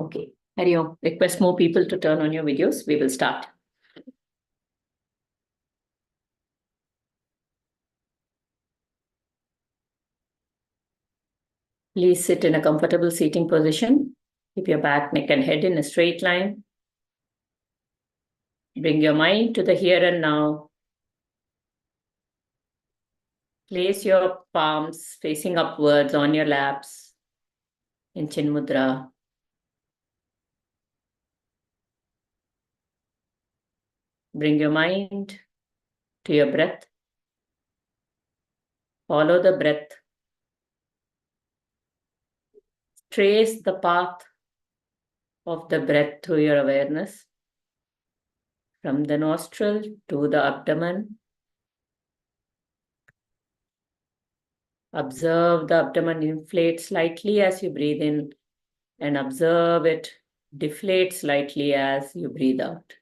Okay. Hari Om. Request more people to turn on your videos. We will start. Please sit in a comfortable seating position. Keep your back, neck, and head in a straight line. Bring your mind to the here and now. Place your palms facing upwards on your laps in Chin Mudra. Bring your mind to your breath. Follow the breath. Trace the path of the breath through your awareness. From the nostril to the abdomen. Observe the abdomen inflate slightly as you breathe in and observe it deflate slightly as you breathe out.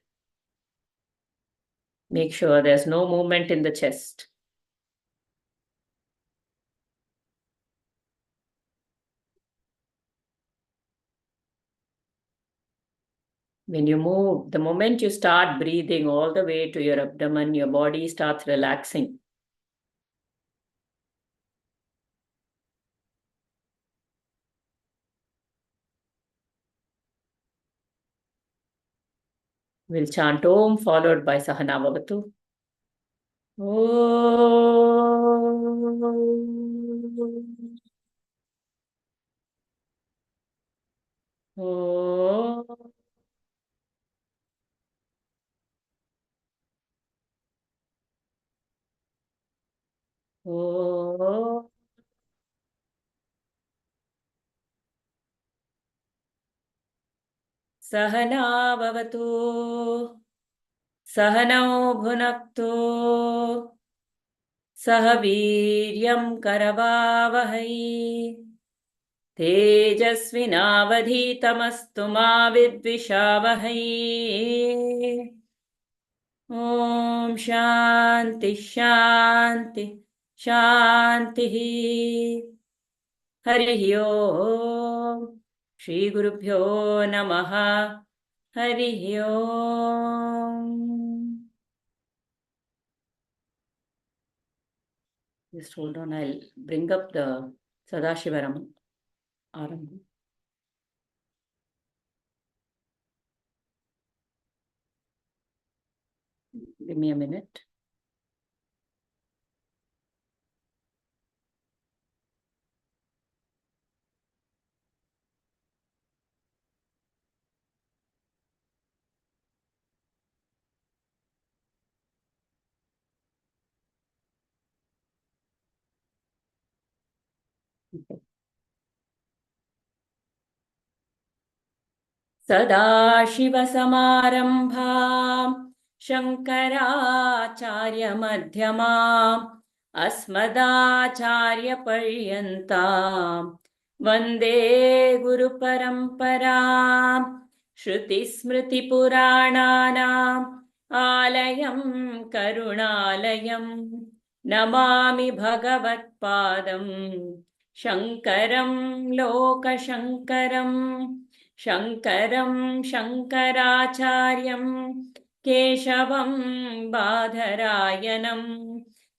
Make sure there's no movement in the chest. When you move, the moment you start breathing all the way to your abdomen, your body starts relaxing. We'll chant Om followed by Sahana Bhavatu. Om. Om. Sahana Bhavatu. Sahanau Bhunaktu. Sahaviryam Karavavahai. Tejasvinavadhitamastu ma vidvishavahai. Om Shanti Shanti Shanti. Harihi Om. Shri Gurubhyo Namaha. Harihi Om. Just hold on, I'll bring up the Sadashivaram Arambha. Give me a minute. Sadashivasamarambham Shankaracharya-madhyamam Asmadacharya-paryantam Vande Guru-paramparam Shruti-smriti-purananam Alayam Karunalayam Namami Bhagavat-padam Shankaram Loka-shankaram Shankaram Shankaracharyam Keshavam Badharayanam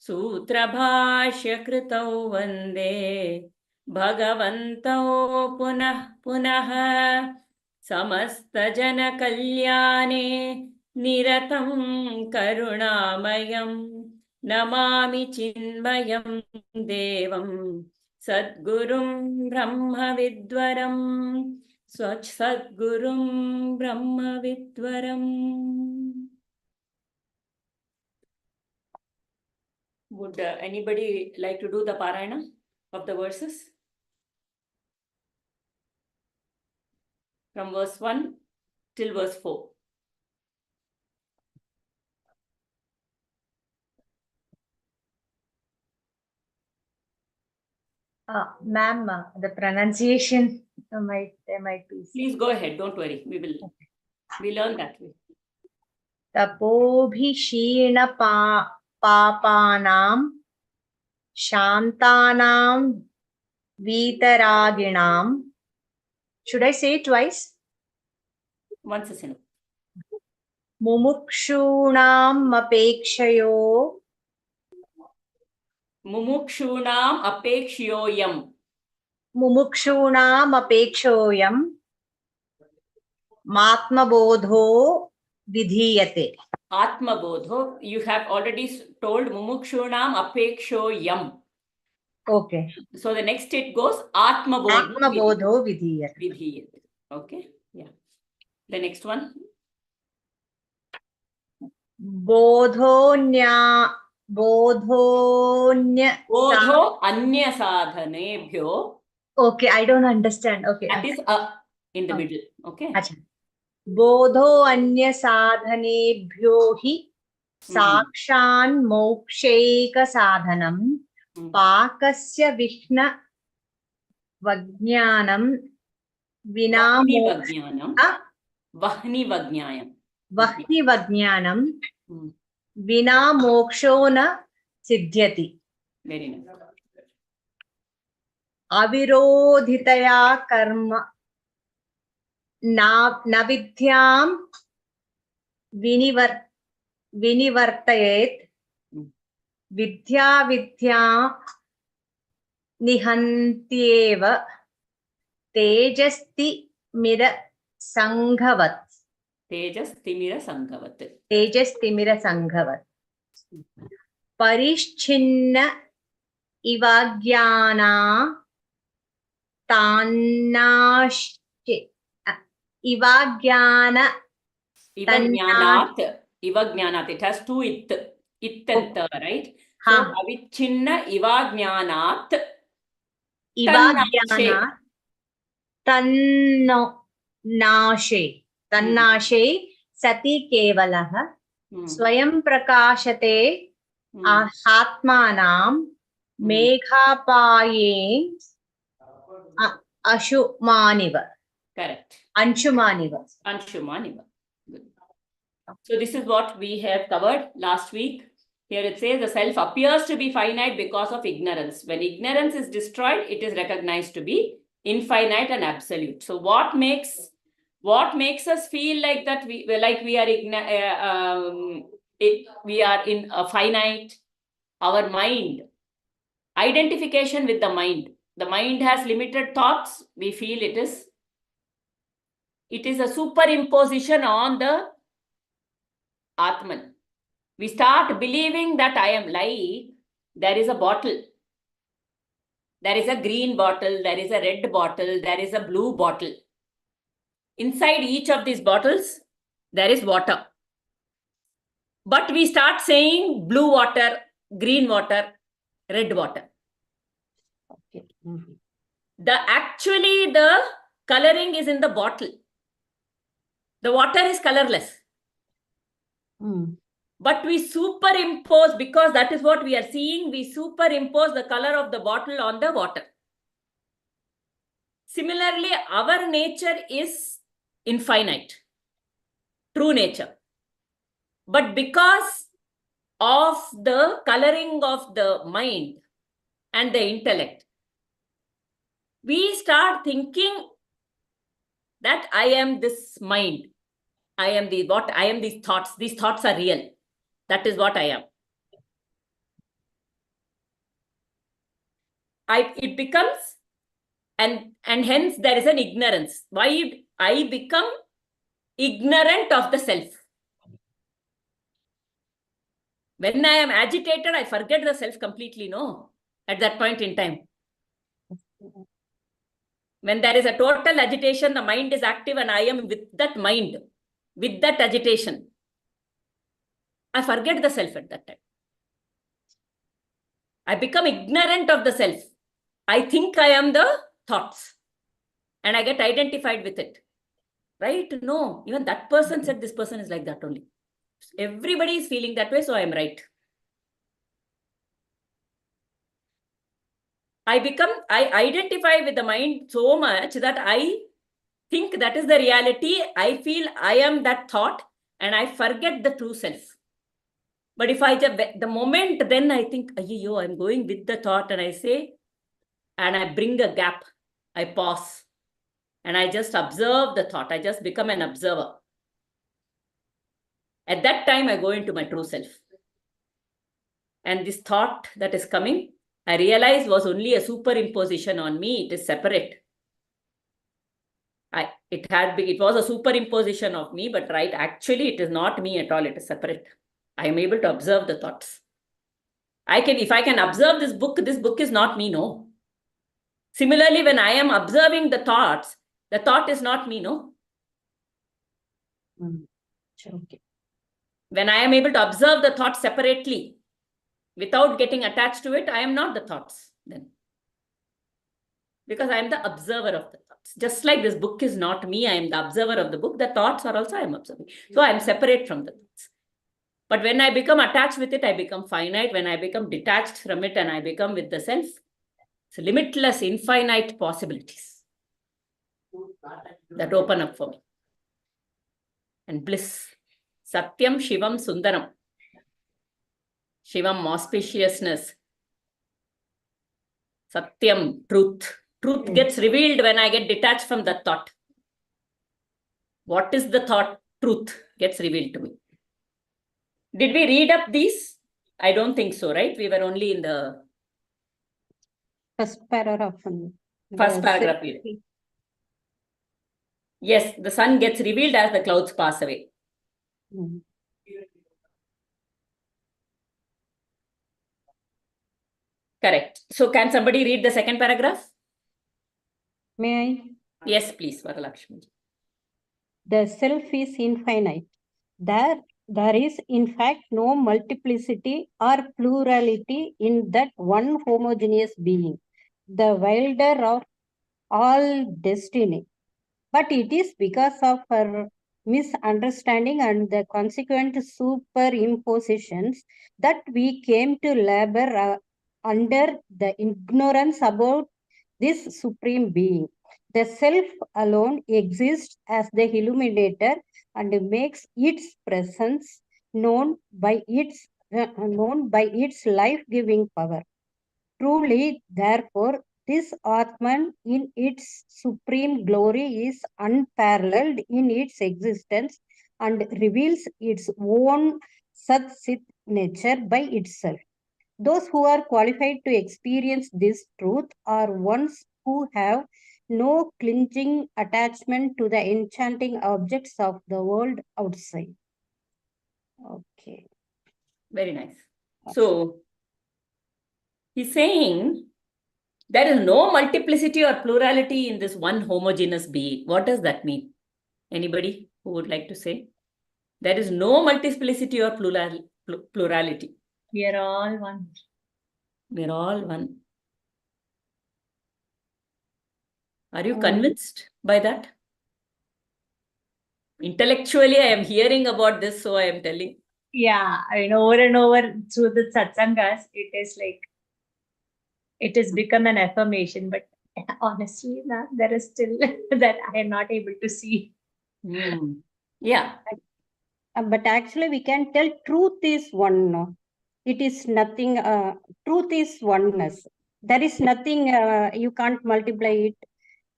Sutrabhashya Kritau Vande Bhagavantau Punah Punah Samasta Jana Kalyane Niratam Karunamayam Namami Chinmayam Devam Sadgurum Brahma Vidwaram Swach Sadgurum Brahma Vidwaram. Would anybody like to do the Parayana of the verses? From verse 1 till verse 4. Ma'am, the pronunciation might be. Please go ahead. Don't worry. We learn that way. Tapobhishina papanam shantanam vitaraginam. Should I say it twice? Once a single. Mumukshunam apekshayo. Mumukshunam apekshiyoyam. Mumukshunam apekshoyam. Atma Bodho vidhiyate. Atma Bodha. You have already told Mumukshunam apekshoyam. Okay. So the next it goes Atma Bodha. Atma Bodho vidhiyate. Vidhiyate. Okay. Yeah. The next one. Bodhonya Bodho anya sadhanebhyo. Okay, I don't understand. Okay. That is in the middle. Okay. Acha. Bodho anya sadhanebhyo hi sakshan moksheka sadhanam pakasya vishna vajnanam Vahni vinamoksham vahni vajnanam vinamoksho na siddhyati. Very nice. Avirodhitaya karma navidyam vinivartayet vidya nihantyeva tejasti mira sanghavat. Tejastimira sanghavat. Tejastimira sanghavat. Parishchinna ivagyana tannash ivagyana Ivajnanat. It has two it and ta, right? So avichinna ivajnanat ivagyana tannashe sati kevalah swayam prakashate atmanam meghapaye ashumaniva. Correct. Anshumaniva. Good. So this is what we have covered last week. Here it says the self appears to be finite because of ignorance. When ignorance is destroyed, it is recognized to be infinite and absolute. So what makes us feel like that we are in a finite? Our mind. Identification with the mind. The mind has limited thoughts. We feel it is a superimposition on the Atman. We start believing that I am like, there is a bottle. There is a green bottle, there is a red bottle, there is a blue bottle. Inside each of these bottles, there is water. But we start saying blue water, green water, red water. Okay. Actually, the coloring is in the bottle. The water is colorless. But we superimpose, because that is what we are seeing, we superimpose the color of the bottle on the water. Similarly, our nature is infinite, true nature. But because of the coloring of the mind and the intellect, we start thinking that I am this mind. I am these thoughts. These thoughts are real. That is what I am. It becomes, and hence there is an ignorance. Why I become ignorant of the self. When I am agitated, I forget the self completely, no? At that point in time. When there is a total agitation, the mind is active and I am with that mind, with that agitation. I forget the self at that time. I become ignorant of the self. I think I am the thoughts and I get identified with it. Right? No, even that person said this person is like that only. Everybody is feeling that way, so I am right. I identify with the mind so much that I think that is the reality. I feel I am that thought and I forget the true self. But if the moment then I think, I'm going with the thought and I say, and I bring a gap, I pause. and I just observe the thought. I just become an observer. At that time, I go into my true self. And this thought that is coming, I realize was only a superimposition on me. It is separate. It was a superimposition of me, but right, actually it is not me at all. It is separate. I am able to observe the thoughts. If I can observe this book is not me, no. Similarly, when I am observing the thought is not me, no. Okay. When I am able to observe the thought separately, without getting attached to it, I am not the thoughts then. Because I am the observer of the thoughts. Just like this book is not me, I am the observer of the book. The thoughts are also I am observing. So I am separate from the thoughts. But when I become attached with it, I become finite. When I become detached from it and I become with the self, it's limitless, infinite possibilities that open up for me. And bliss. Satyam, Shivam, Sundaram. Shivam, auspiciousness. Satyam, truth. Truth gets revealed when I get detached from that thought. What is the thought? Truth gets revealed to me. Did we read up these? I don't think so, right? We were only in the first paragraph. First paragraph. Yes, the sun gets revealed as the clouds pass away. Correct. So can somebody read the second paragraph? May I? Yes, please, Varalakshmi. The self is infinite. There is, in fact, no multiplicity or plurality in that one homogeneous being, the wilder of all destiny. But it is because of her misunderstanding and the consequent superimpositions that we came to labor under the ignorance about this supreme being. The self alone exists as the illuminator and makes its presence known by its life-giving power. Truly, therefore, this Atman in its supreme glory is unparalleled in its existence and reveals its own Sat-Sit nature by itself. Those who are qualified to experience this truth are ones who have no clinging attachment to the enchanting objects of the world outside. Okay. Very nice. So, he's saying there is no multiplicity or plurality in this one homogeneous being. What does that mean? Anybody who would like to say? There is no multiplicity or plurality. We are all one. We are all one. Are you convinced by that? Intellectually, I am hearing about this, so I am telling. Yeah, I mean, over and over through the satsangas, it is like, it has become an affirmation, but honestly, there is still that I am not able to see. Yeah. But actually, we can tell truth is one. No? It is nothing. Truth is oneness. There is nothing. You can't multiply it.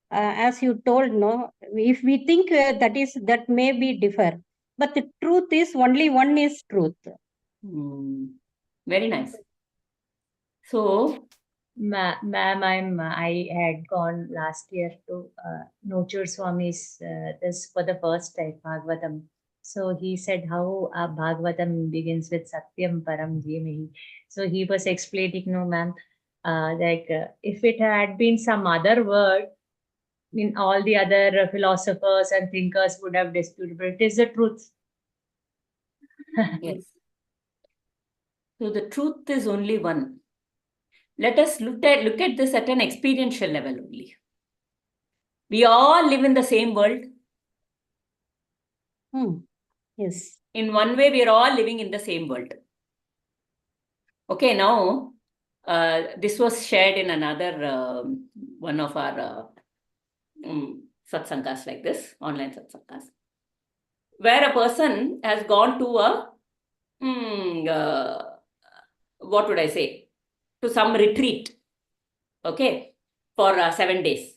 As you told, no. If we think that may be differ, but the truth is only one is truth. Very nice. So, Ma'am, I had gone last year to Nochur Swami's this for the first time, Bhagavatam. So he said how Bhagavatam begins with Satyam Param Dhimhi. So he was explaining, no, ma'am, if it had been some other word, all the other philosophers and thinkers would have disputed, but it is the truth. yes. So the truth is only one. Let us look at this at an experiential level only. We all live in the same world. Yes. In one way, we are all living in the same world. Okay, now, this was shared in another one of our satsangas like this, online satsangas, where a person has gone to what would I say, to some retreat, okay, for 7 days.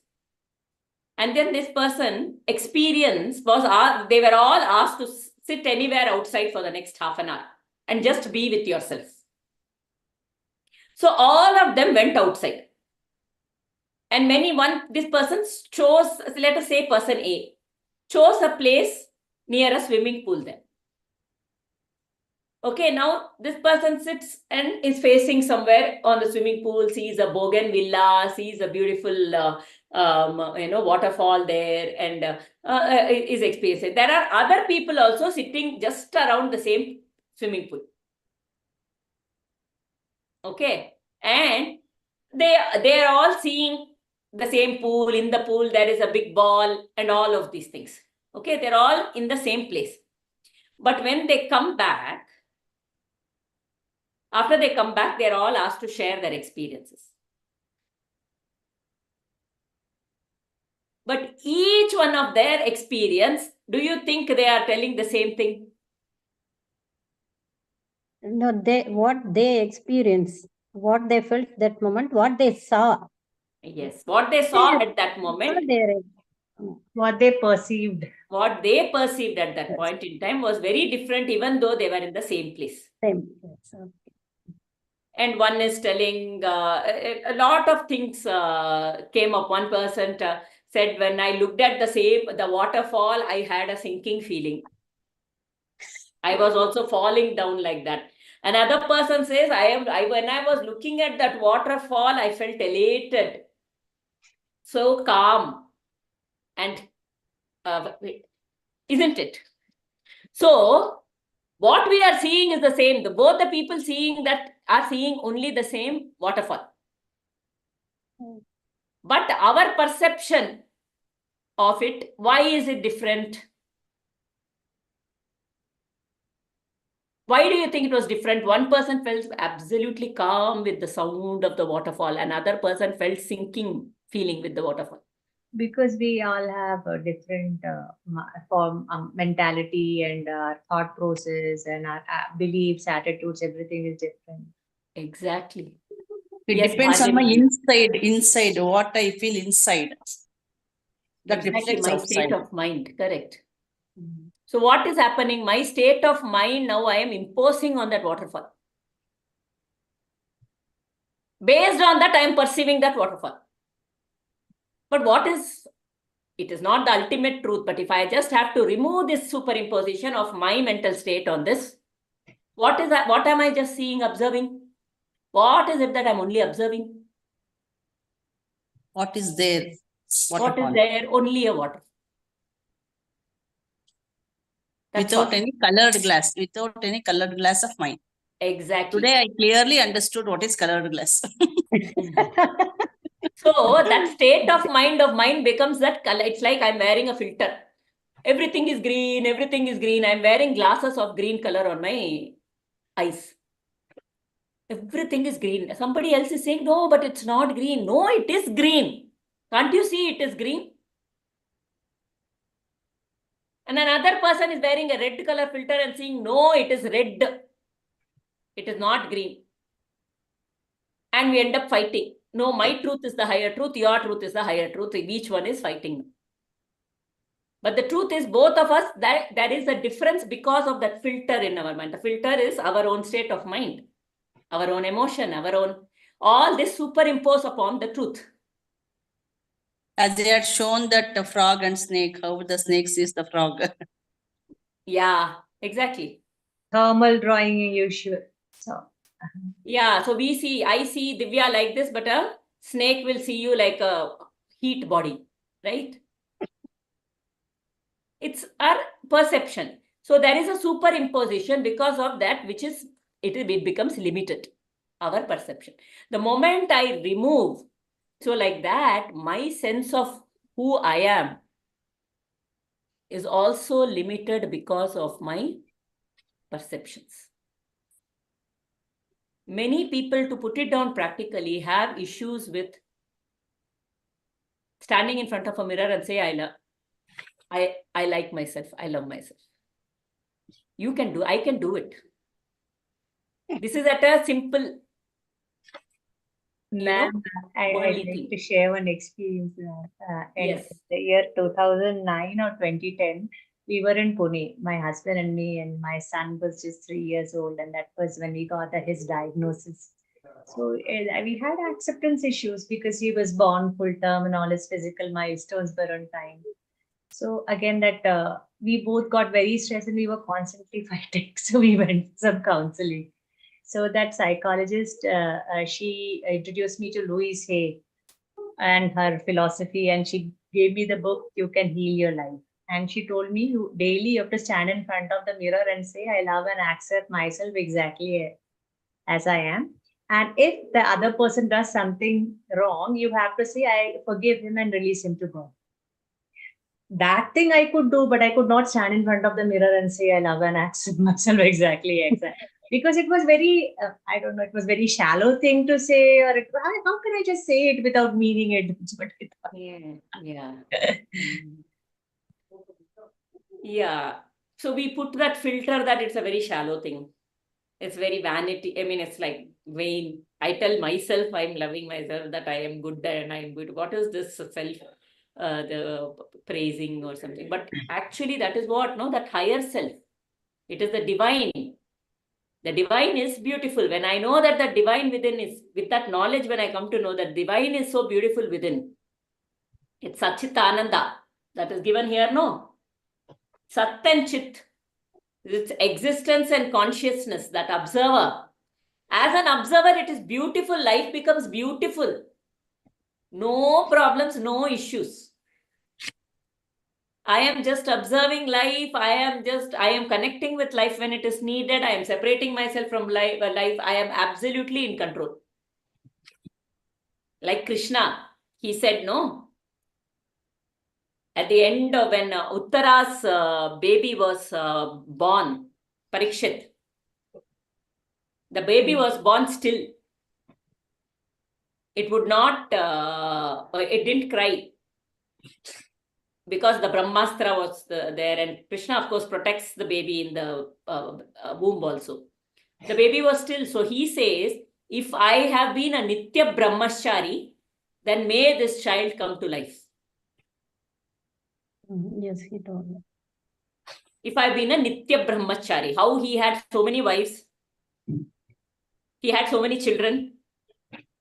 And then this person experience was, they were all asked to sit anywhere outside for the next half an hour and just be with yourself. So all of them went outside. And this person chose, let us say person A, chose a place near a swimming pool then. Okay, now this person sits and is facing somewhere on the swimming pool, sees a bougainvillea, sees a beautiful waterfall there, and is experiencing. There are other people also sitting just around the same swimming pool. Okay, and they are all seeing the same pool. In the pool there is a big ball and all of these things. Okay, they're all in the same place. But when they come back, after they come back, they're all asked to share their experiences. But each one of their experience, do you think they are telling the same thing? No, what they experienced, what they felt that moment, what they saw. Yes, what they saw at that moment. What they perceived. What they perceived at that point in time was very different, even though they were in the same place. Same place. Okay. And one is telling a lot of things came up. One person said, when I looked at the waterfall, I had a sinking feeling. I was also falling down like that. Another person says, when I was looking at that waterfall, I felt elated, so calm, and isn't it? So what we are seeing is the same. Both the people seeing that are seeing only the same waterfall. But our perception of it, why is it different? Why do you think it was different? One person felt absolutely calm with the sound of the waterfall. Another person felt sinking feeling with the waterfall. Because we all have a different mentality, and our thought process and our beliefs, attitudes, everything is different. Exactly. It depends on my inside, what I feel inside. That exactly, reflects my outside. state of mind, correct. So what is happening? My state of mind, now I am imposing on that waterfall. Based on that, I am perceiving that waterfall. But it is not the ultimate truth, but if I just have to remove this superimposition of my mental state on this, what am I just seeing, observing? What is it that I'm only observing? What is there? What is there? Only a water. Without any colored glass of mine. Exactly. Today I clearly understood what is colored glass. So that state of mind becomes that color. It's like I'm wearing a filter. Everything is green, everything is green. I'm wearing glasses of green color on my eyes. Everything is green. Somebody else is saying, no, but it's not green. No, it is green. Can't you see it is green? And another person is wearing a red color filter and saying, no, it is red. It is not green. And we end up fighting. No, my truth is the higher truth. Your truth is the higher truth. Each one is fighting. But the truth is, both of us, there is a difference because of that filter in our mind. The filter is our own state of mind, our own emotion, all this superimpose upon the truth. As they had shown that frog and snake, how the snake sees the frog. Yeah, exactly. Thermal drawing usual. So yeah, so I see Divya like this, but a snake will see you like a heat body, right? It's our perception. So there is a superimposition because of that, it becomes limited, our perception. The moment I remove, so like that, my sense of who I am is also limited because of my perceptions. Many people, to put it down practically, have issues with standing in front of a mirror and say, I like myself, I love myself. I can do it. This is at a simple. Ma'am, I'd worldly like thing. to share one experience. In Yes. the year 2009 or 2010, we were in Pune, my husband and me, and my son was just 3 years old, and that was when we got his diagnosis. So we had acceptance issues because he was born full term and all his physical milestones were on time. So again, that we both got very stressed and we were constantly fighting. So we went for some counseling. So that psychologist, she introduced me to Louise Hay and her philosophy, and she gave me the book "You Can Heal Your Life." And she told me you daily you have to stand in front of the mirror and say, "I love and accept myself exactly as I am." And if the other person does something wrong, you have to say, "I forgive him and release him to God." That thing I could do, but I could not stand in front of the mirror and say, "I love and accept myself exactly. Because it was very, I don't know, it was very shallow thing to say, or how can I just say it without meaning it? That's what I thought. Yeah. Yeah. So we put that filter that it's a very shallow thing. It's very vanity. I mean, it's like vain. I tell myself I'm loving myself, that I am good and I'm good. What is this self, the praising or something? But actually, that is what, no, that higher self. It is the divine. The divine is beautiful. When I know that the divine within is, with that knowledge, when I come to know that divine is so beautiful within, it's Satchitananda that is given here, no? Sat and Chit. It's existence and consciousness, that observer. As an observer, it is beautiful. Life becomes beautiful. No problems, no issues. I am just observing life. I am connecting with life when it is needed. I am separating myself from life. I am absolutely in control. Like Krishna, he said, no. At the end of when Uttara's baby was born, Parikshit, the baby was born still. It would not, it didn't cry because the Brahmastra was there, and Krishna, of course, protects the baby in the womb also. The baby was still, so he says, if I have been a Nitya Brahmachari, then may this child come to life. Yes, he told me. If I've been a Nitya Brahmachari, how he had so many wives, he had so many children,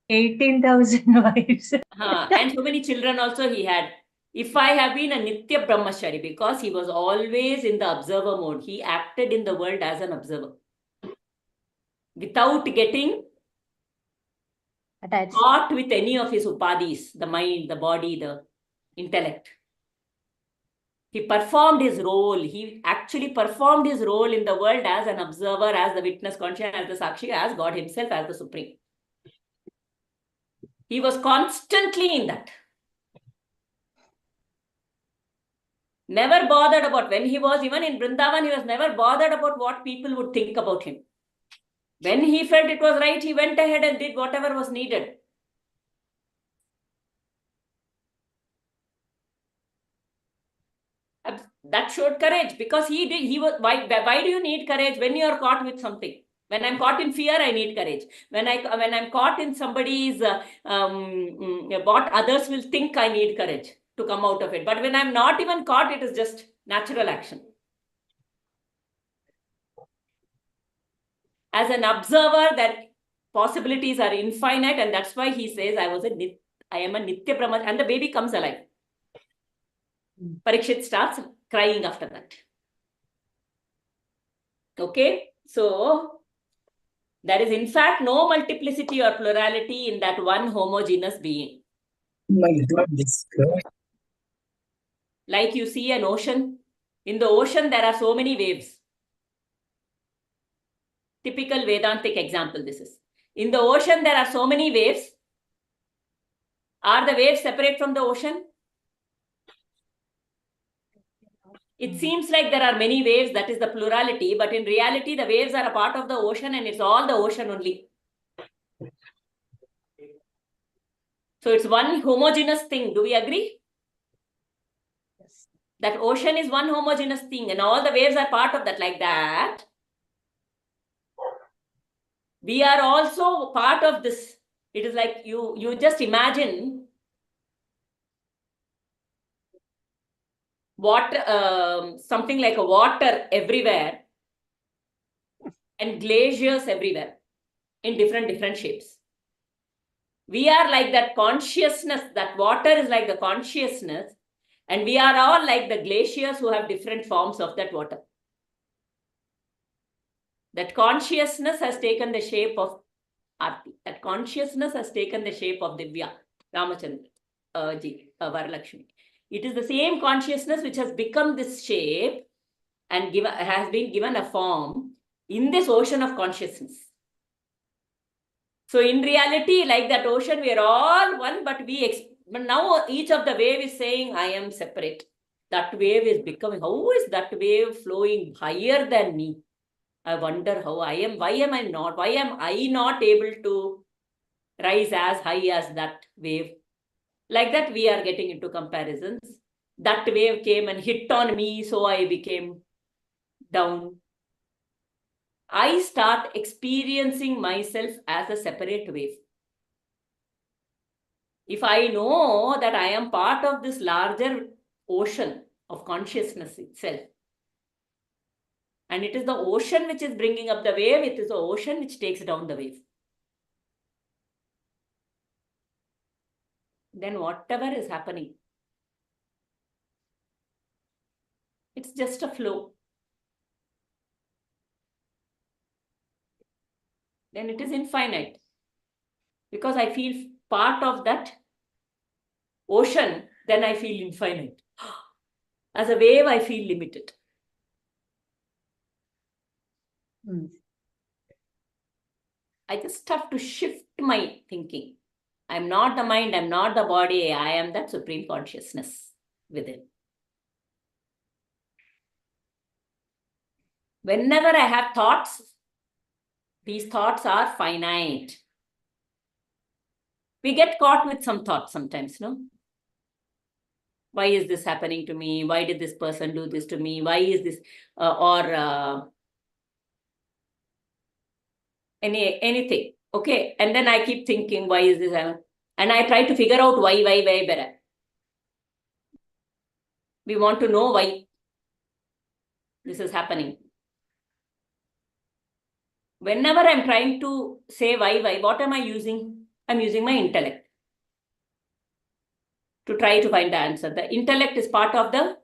18,000 wives. and so many children also he had. If I have been a Nitya Brahmachari, because he was always in the observer mode, he acted in the world as an observer without getting Attached. caught with any of his upadhis, the mind, the body, the intellect. He performed his role. He actually performed his role in the world as an observer, as the witness conscious, as the Sakshi, as God himself, as the Supreme. He was constantly in that. Never bothered about, when he was even in Vrindavan, he was never bothered about what people would think about him. When he felt it was right, he went ahead and did whatever was needed. That showed courage, because he was, why do you need courage when you are caught with something? When I'm caught in fear, I need courage. When I'm caught in somebody's what others will think, I need courage to come out of it. But when I'm not even caught, it is just natural action. As an observer, that possibilities are infinite, and that's why he says, I am a Nitya Brahma, and the baby comes alive. Parikshit starts crying after that. Okay, so there is in fact no multiplicity or plurality in that one homogeneous being. My God, this girl. Like you see an ocean. In the ocean, there are so many waves. Typical Vedantic example this is. In the ocean, there are so many waves. Are the waves separate from the ocean? It seems like there are many waves, that is the plurality, but in reality, the waves are a part of the ocean and it's all the ocean only. So it's one homogeneous thing. Do we agree? Yes. That ocean is one homogeneous thing and all the waves are part of that. Like that, we are also part of this It is like you just imagine something like a water everywhere and glaciers everywhere in different shapes. We are like that consciousness, that water is like the consciousness, and we are all like the glaciers who have different forms of that water. That consciousness has taken the shape of Aarti. That consciousness has taken the shape of Divya, Ramachandra, Varalakshmi. It is the same consciousness which has become this shape and has been given a form in this ocean of consciousness. So in reality, like that ocean, we are all one, but now each of the wave is saying, I am separate. That wave is becoming, how is that wave flowing higher than me? I wonder how why am I not able to rise as high as that wave? Like that, we are getting into comparisons. That wave came and hit on me, so I became down. I start experiencing myself as a separate wave. If I know that I am part of this larger ocean of consciousness itself, and it is the ocean which is bringing up the wave, it is the ocean which takes down the wave. Then whatever is happening, it's just a flow. Then it is infinite. Because I feel part of that ocean, then I feel infinite. As a wave, I feel limited. I just have to shift my thinking. I'm not the mind, I'm not the body, I am that supreme consciousness within. Whenever I have thoughts, these thoughts are finite. We get caught with some thoughts sometimes, no? Why is this happening to me? Why did this person do this to me? Why is this, anything, okay? And then I keep thinking, why is this? And I try to figure out why better. We want to know why this is happening. Whenever I'm trying to say why, what am I using? I'm using my intellect to try to find the answer. The intellect is part of the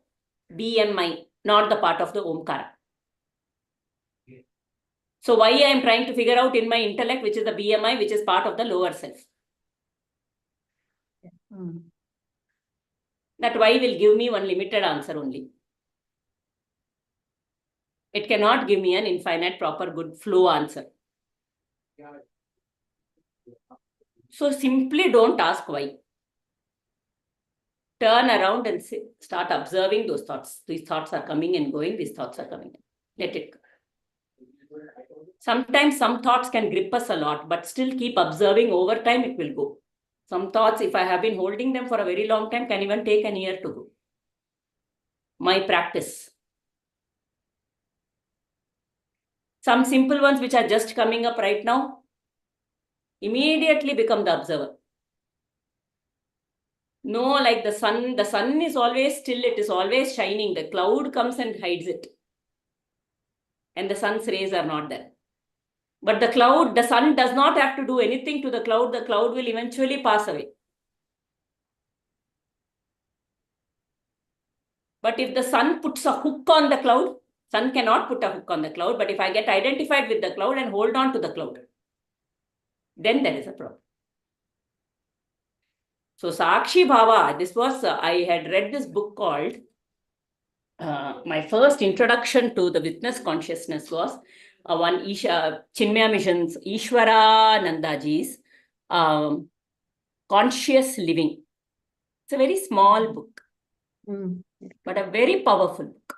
BMI, not the part of the Omkara. So why I am trying to figure out in my intellect, which is the BMI, which is part of the lower self. That why will give me one limited answer only. It cannot give me an infinite, proper, good flow answer. So simply don't ask why. Turn around and start observing those thoughts. These thoughts are coming and going. These thoughts are coming. Let it go. Sometimes some thoughts can grip us a lot, but still keep observing. Over time, it will go. Some thoughts, if I have been holding them for a very long time, can even take an year to go. My practice. Some simple ones which are just coming up right now, immediately become the observer. No, like the sun is always still, it is always shining. The cloud comes and hides it. And the sun's rays are not there. But the sun does not have to do anything to the cloud will eventually pass away. But if the sun puts a hook on the cloud, sun cannot put a hook on the cloud, but if I get identified with the cloud and hold on to the cloud, then there is a problem. So Sakshi Bhava, this was, I had read this book called, my first introduction to the witness consciousness was one Chinmaya Mission's Ishwara Nandaji's Conscious Living. It's a very small book, but a very powerful book.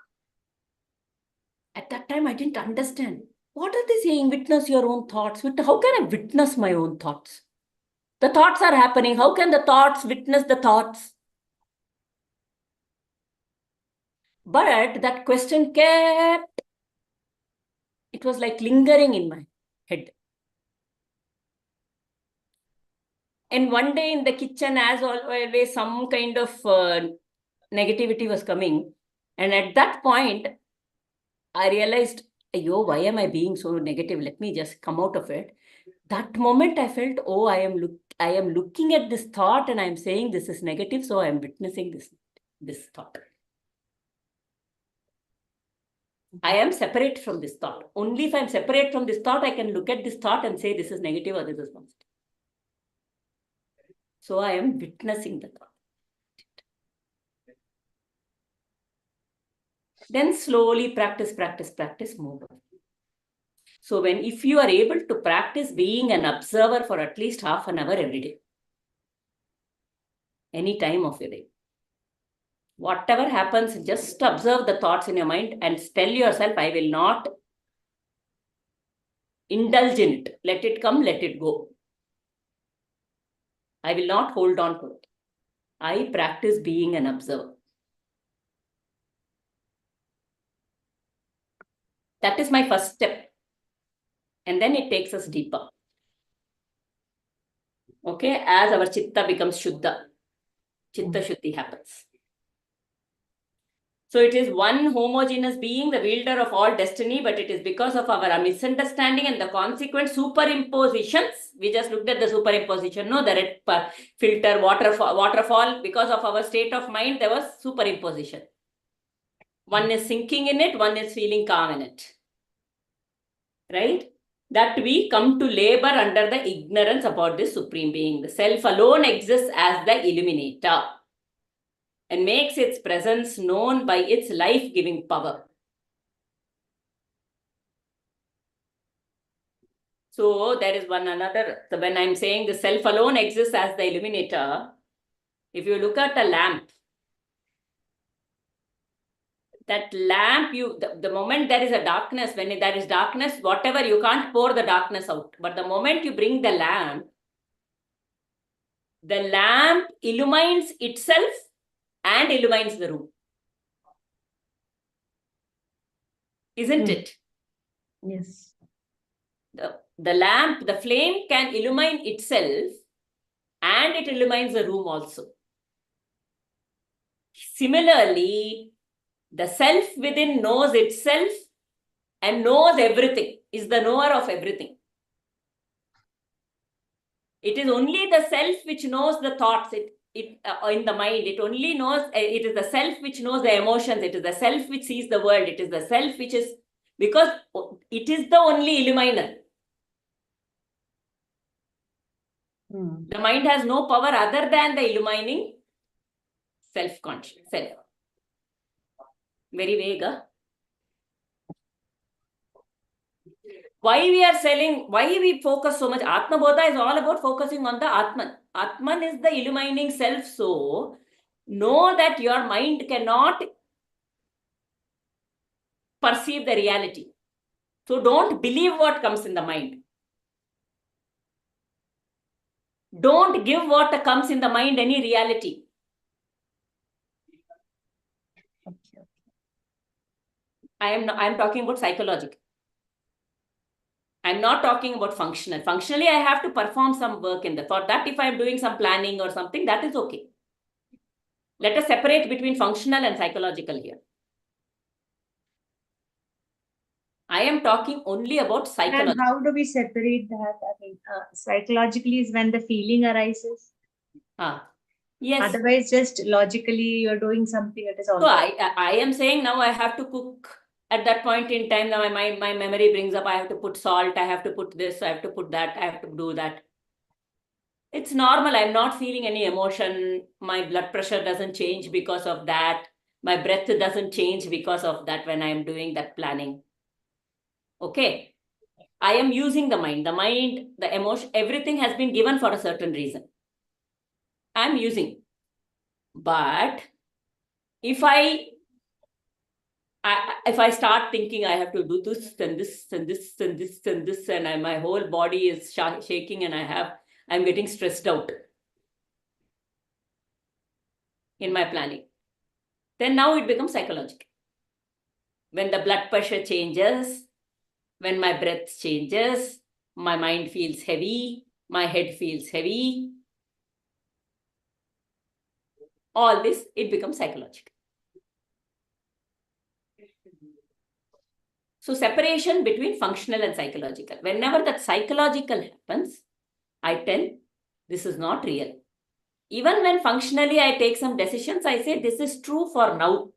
At that time, I didn't understand. What are they saying? Witness your own thoughts. How can I witness my own thoughts? The thoughts are happening. How can the thoughts witness the thoughts? But that question kept, it was like lingering in my head. And one day in the kitchen, as always, some kind of negativity was coming. And at that point, I realized, yo, why am I being so negative? Let me just come out of it. That moment I felt, oh, I am looking at this thought and I'm saying this is negative, so I am witnessing this thought. I am separate from this thought. Only if I'm separate from this thought, I can look at this thought and say this is negative or this is positive. So I am witnessing the thought. Then slowly practice, move on. So if you are able to practice being an observer for at least half an hour every day, any time of your day, whatever happens, just observe the thoughts in your mind and tell yourself, I will not indulge in it. Let it come, let it go. I will not hold on to it. I practice being an observer. That is my first step. And then it takes us deeper. Okay, as our chitta becomes shuddha, chitta shuddhi happens. So it is one homogeneous being, the wielder of all destiny, but it is because of our misunderstanding and the consequent superimpositions. We just looked at the superimposition, no, the red filter, waterfall, because of our state of mind, there was superimposition. One is sinking in it, one is feeling calm in it. Right? That we come to labor under the ignorance about this supreme being. The self alone exists as the illuminator and makes its presence known by its life-giving power. So there is one another. So when I'm saying the self alone exists as the illuminator, if you look at a lamp, that lamp, the moment there is a darkness, when there is darkness, whatever, you can't pour the darkness out. But the moment you bring the lamp illumines itself and illumines the room. Isn't it? Yes. The lamp, the flame can illumine itself and it illumines the room also. Similarly, the self within knows itself and knows everything, is the knower of everything. It is only the self which knows the thoughts in the mind. It only knows, it is the self which knows the emotions. It is the self which sees the world. It is the self which is, because it is the only illuminer. The mind has no power other than the illumining self-conscious, self. Very vague, huh? Why we focus so much? Atma Bodha is all about focusing on the Atman. Atman is the illumining self. So know that your mind cannot perceive the reality. So don't believe what comes in the mind. Don't give what comes in the mind any reality. I am talking about psychological. I'm not talking about functional. Functionally, I have to perform some work in for that. If I'm doing some planning or something, that is okay. Let us separate between functional and psychological here. I am talking only about psychology. And how do we separate that? I mean, psychologically is when the feeling arises. Yes. Otherwise, just logically, you're doing something that is all. So I am saying now I have to cook at that point in time. Now my memory brings up, I have to put salt, I have to put this, I have to put that, I have to do that. It's normal. I'm not feeling any emotion. My blood pressure doesn't change because of that. My breath doesn't change because of that when I'm doing that planning. Okay. I am using the mind, the emotion, everything has been given for a certain reason. I'm using. But if I start thinking I have to do this and this and this and this and this, and my whole body is shaking and I'm getting stressed out in my planning, then now it becomes psychological. When the blood pressure changes, when my breath changes, my mind feels heavy, my head feels heavy, all this, it becomes psychological. So separation between functional and psychological. Whenever that psychological happens, I tell this is not real. Even when functionally I take some decisions, I say this is true for now.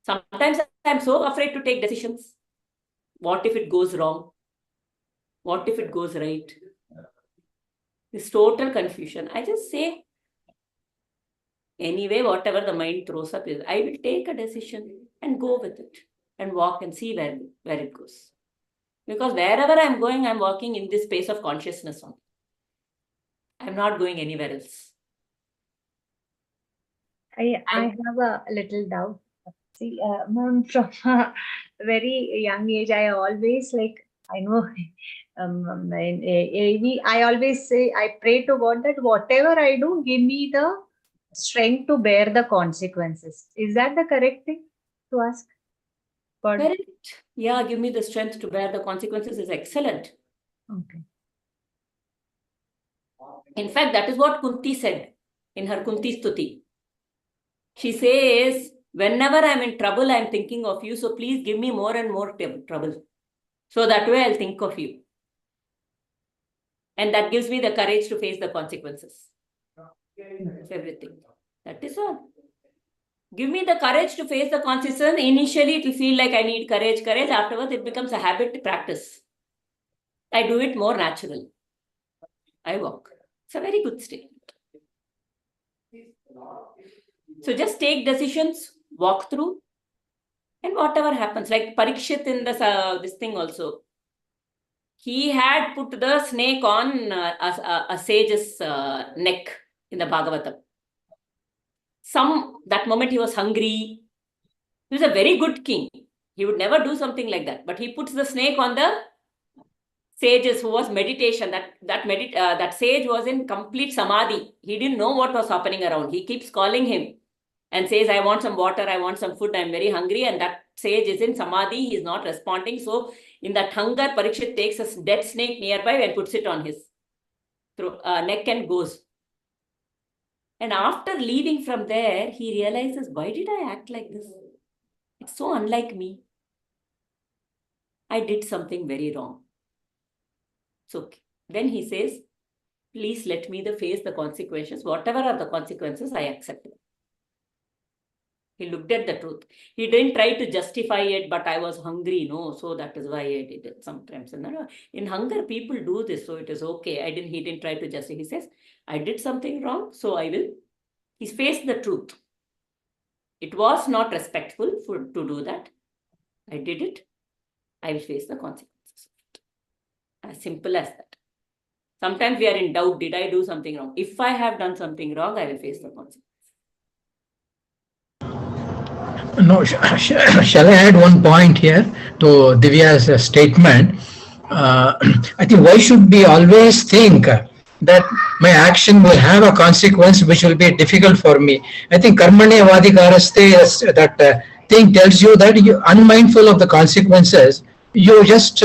Sometimes I'm so afraid to take decisions. What if it goes wrong? What if it goes right? This total confusion. I just say, anyway, whatever the mind throws up is, I will take a decision and go with it and walk and see where it goes. Because wherever I'm going, I'm walking in this space of consciousness only. I'm not going anywhere else. I have a little doubt. See, ma'am, from a very young age, I always I know, I always say, I pray to God that whatever I do, give me the strength to bear the consequences. Is that the correct thing to ask? God? Correct. Yeah, give me the strength to bear the consequences is excellent. Okay. In fact, that is what Kunti said in her Kunti Stuti. She says, whenever I'm in trouble, I'm thinking of you. So please give me more and more trouble. So that way I'll think of you. And that gives me the courage to face the consequences of everything. That is all. Give me the courage to face the consequences. Initially, it will feel like I need courage. Afterwards, it becomes a habit to practice. I do it more natural. I walk. It's a very good statement. So just take decisions, walk through, and whatever happens. Like Parikshit in this thing also. He had put the snake on a sage's neck in the Bhagavatam. That moment he was hungry. He was a very good king. He would never do something like that. But he puts the snake on the sages who was meditation. That sage was in complete samadhi. He didn't know what was happening around. He keeps calling him and says, I want some water, I want some food, I'm very hungry. And that sage is in samadhi. He is not responding. So in that hunger, Parikshit takes a dead snake nearby and puts it on his neck and goes. And after leaving from there, he realizes, why did I act like this? It's so unlike me. I did something very wrong. So then he says, please let me face the consequences. Whatever are the consequences, I accept them. He looked at the truth. He didn't try to justify it, but I was hungry. No, so that is why I did it sometimes. In hunger, people do this, so it is okay. He didn't try to justify. He says, I did something wrong, so I will. He faced the truth. It was not respectful to do that. I did it. I will face the consequences. As simple as that. Sometimes we are in doubt, did I do something wrong? If I have done something wrong, I will face the consequences. No, shall I add one point here to Divya's statement? I think why should we always think that my action will have a consequence which will be difficult for me? I think karmane vadikaraste, that thing tells you that you unmindful of the consequences, you just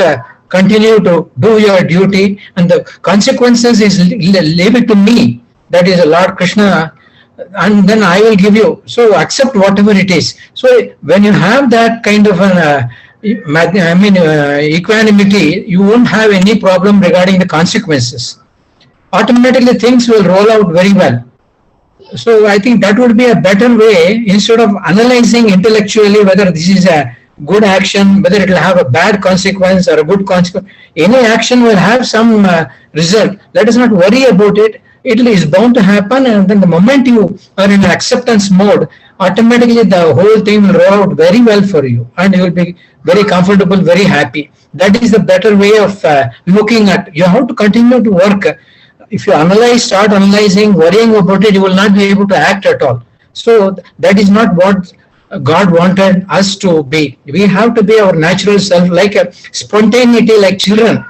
continue to do your duty, and the consequences is leave it to me. That is Lord Krishna, and then I will give you. So accept whatever it is. So when you have that kind of an equanimity, you won't have any problem regarding the consequences. Automatically things will roll out very well. So I think that would be a better way, instead of analyzing intellectually whether this is a good action, whether it will have a bad consequence or a good consequence. Any action will have some result. Let us not worry about it. It is bound to happen, and then the moment you are in acceptance mode, automatically the whole thing will roll out very well for you, and you will be very comfortable, very happy. That is the better way of looking at. You have to continue to work. If you start analyzing, worrying about it, you will not be able to act at all. So that is not what God wanted us to be. We have to be our natural self, like a spontaneity, like children.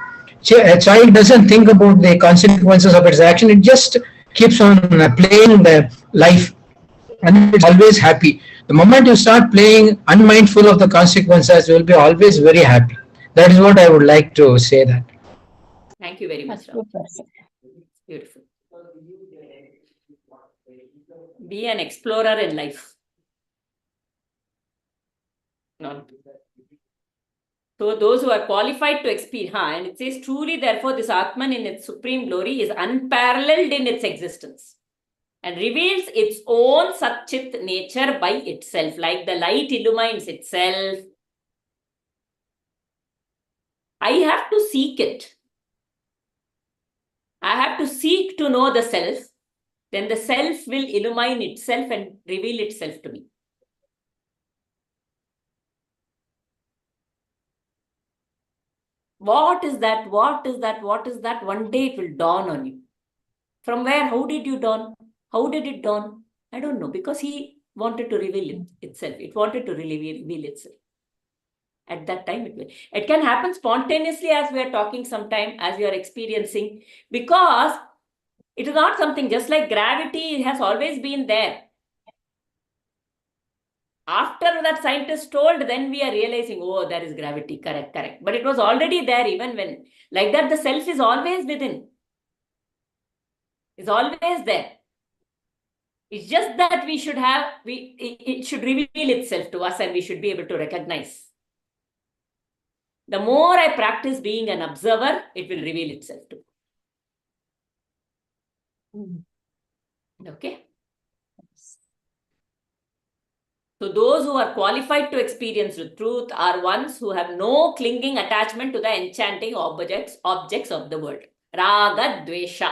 A child doesn't think about the consequences of its action. It just keeps on playing the life, and it's always happy. The moment you start playing unmindful of the consequences, you will be always very happy. That is what I would like to say that. Thank you very much, Ram. Beautiful. Be an explorer in life. No. So those who are qualified to experience, and it says truly, therefore, this Atman in its supreme glory is unparalleled in its existence and reveals its own Satchit nature by itself, like the light illumines itself. I have to seek it. I have to seek to know the self. Then the self will illumine itself and reveal itself to me. What is that? What is that? What is that? One day it will dawn on you. From where? How did you dawn? How did it dawn? I don't know, because he wanted to reveal itself. It wanted to reveal itself. At that time, it can happen spontaneously as we are talking sometime, as we are experiencing, because it is not something just like gravity. It has always been there. After that scientist told, then we are realizing, oh, there is gravity. Correct, correct. But it was already there even when, like that, the self is always within. It's always there. It's just that we should have, it should reveal itself to us and we should be able to recognize. The more I practice being an observer, it will reveal itself to me. Okay? So those who are qualified to experience the truth are ones who have no clinging attachment to the enchanting objects of the world. Raga, Dvesha.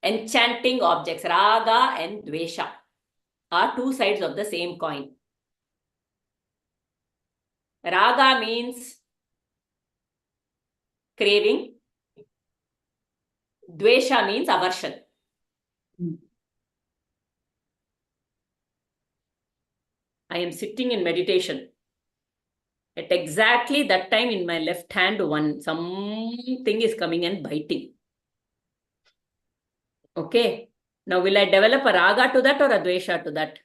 Enchanting objects, Raga and Dvesha, are two sides of the same coin. Raga means craving. Dvesha means aversion. I am sitting in meditation. At exactly that time, in my left hand, something is coming and biting. Okay. Now, will I develop a raga to that or a dvesha to that?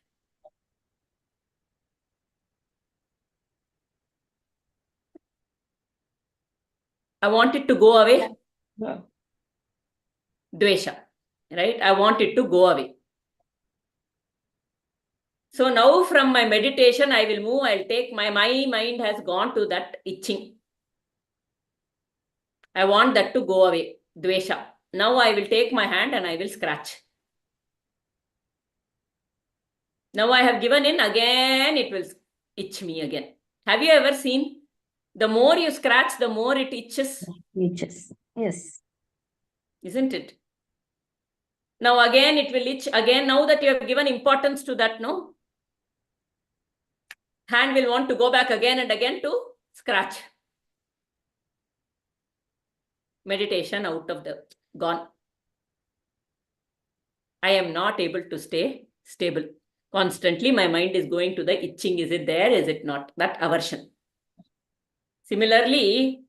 I want it to go away. Dvesha. Right? I want it to go away. So now from my meditation, I will move. I'll take my mind has gone to that itching. I want that to go away. Dvesha. Now I will take my hand and I will scratch. Now I have given in, again it will itch me again. Have you ever seen? The more you scratch, the more it itches. Itches. Yes. Isn't it? Now again it will itch again. Now that you have given importance to that, no? Hand will want to go back again and again to scratch. Meditation out of the gone. I am not able to stay stable. Constantly my mind is going to the itching. Is it there? Is it not? That aversion. Similarly,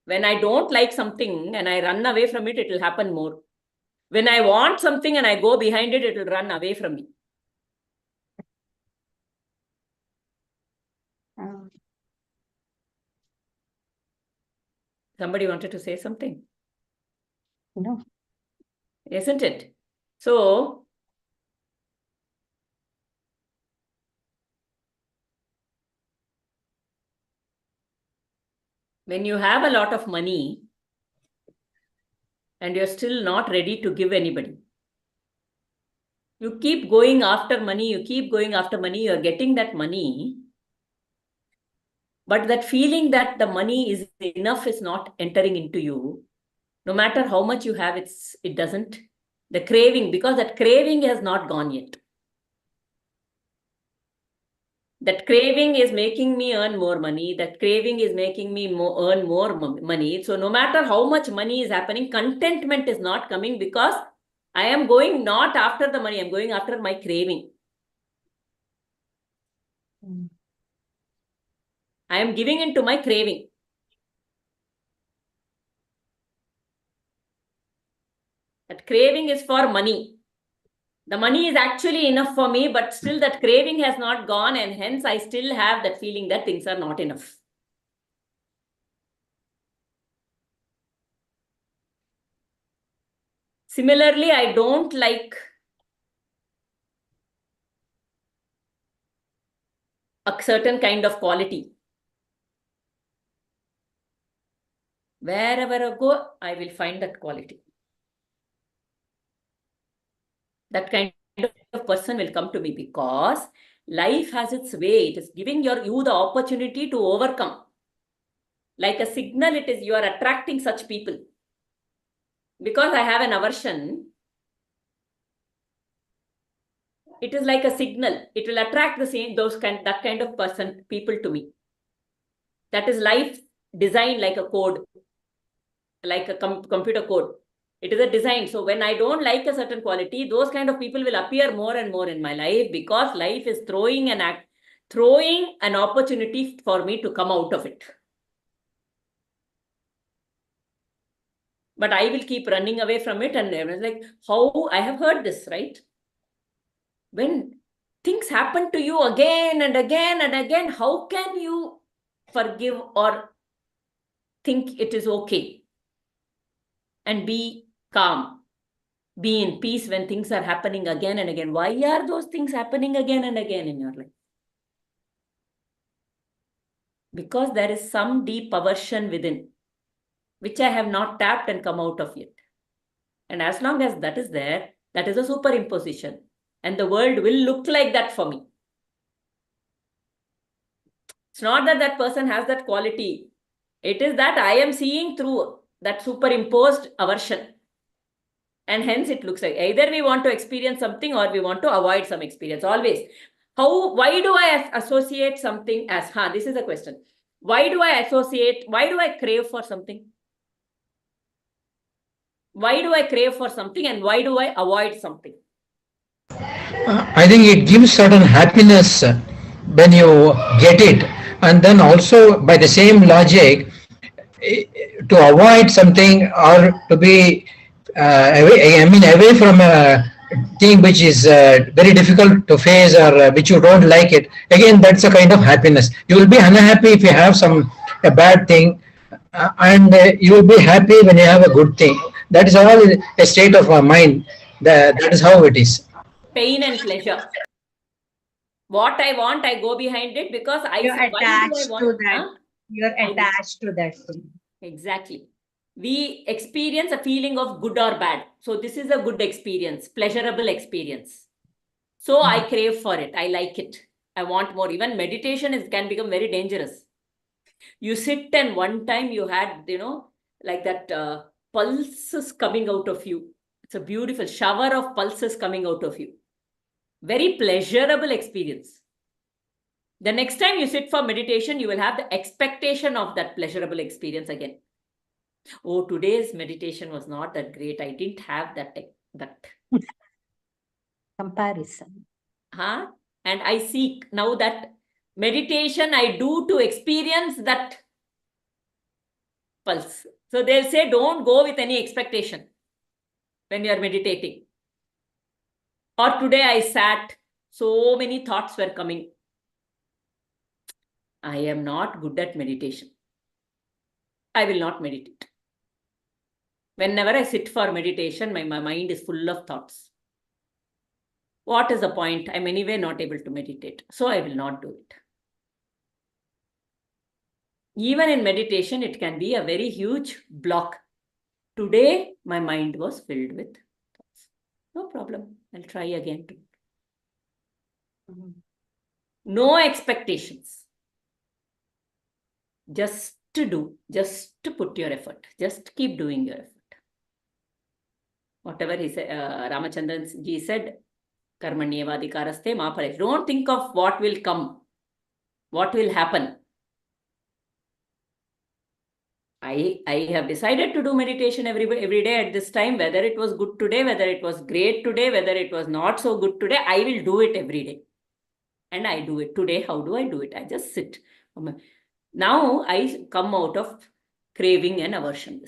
when I don't like something and I run away from it, it will happen more. When I want something and I go behind it, it will run away from me. Somebody wanted to say something? No. Isn't it? So, when you have a lot of money and you're still not ready to give anybody, you keep going after money, you're getting that money, but that feeling that the money is enough is not entering into you. No matter how much you have, it doesn't. The craving, because that craving has not gone yet. That craving is making me earn more money. That craving is making me earn more money. So no matter how much money is happening, contentment is not coming because I am going not after the money. I'm going after my craving. I am giving into my craving. That craving is for money. The money is actually enough for me, but still that craving has not gone, and hence I still have that feeling that things are not enough. Similarly, I don't like a certain kind of quality. Wherever I go, I will find that quality. That kind of person will come to me because life has its way. It is giving you the opportunity to overcome. Like a signal, it is you are attracting such people. Because I have an aversion, it is like a signal. It will attract that kind of people to me. That is life designed like a code, like a computer code. It is a design. So when I don't like a certain quality, those kind of people will appear more and more in my life because life is throwing an opportunity for me to come out of it. But I will keep running away from it, and everyone's like, how I have heard this, right? When things happen to you again and again and again, how can you forgive or think it is okay and be calm, be in peace when things are happening again and again? Why are those things happening again and again in your life? Because there is some deep aversion within, which I have not tapped and come out of yet. And as long as that is there, that is a superimposition. And the world will look like that for me. It's not that that person has that quality. It is that I am seeing through that superimposed aversion. And hence it looks like either we want to experience something or we want to avoid some experience. Always. Why do I associate something as, this is a question. Why do I crave for something? Why do I crave for something and why do I avoid something? I think it gives certain happiness when you get it, and then also by the same logic, to avoid something or to be away from a thing which is very difficult to face or which you don't like it. Again, that's a kind of happiness. You will be unhappy if you have a bad thing, and you will be happy when you have a good thing. That is all a state of mind. That is how it is. Pain and pleasure. What I want, I go behind it because You're attached to that. You're attached to that thing. Exactly. We experience a feeling of good or bad. So this is a good experience, pleasurable experience. So I crave for it. I like it. I want more. Even meditation can become very dangerous. You sit and one time you had, like that pulses coming out of you. It's a beautiful shower of pulses coming out of you. Very pleasurable experience. The next time you sit for meditation, you will have the expectation of that pleasurable experience again. Oh, today's meditation was not that great. I didn't have that Comparison. And I seek now that meditation I do to experience that pulse. So they'll say, don't go with any expectation when you are meditating. Or today I sat, so many thoughts were coming. I am not good at meditation. I will not meditate. Whenever I sit for meditation, my mind is full of thoughts. What is the point? I'm anyway not able to meditate. So I will not do it. Even in meditation, it can be a very huge block. Today, my mind was filled with thoughts. No problem. I'll try again. No expectations. Just to do, just to put your effort. Just keep doing your effort. Whatever he said, Ramachandran ji said, Karmanyevadikaraste ma phale. Don't think of what will come, what will happen. I have decided to do meditation every day at this time, whether it was good today, whether it was great today, whether it was not so good today, I will do it every day. And I do it today. How do I do it? I just sit. Now I come out of craving and aversion.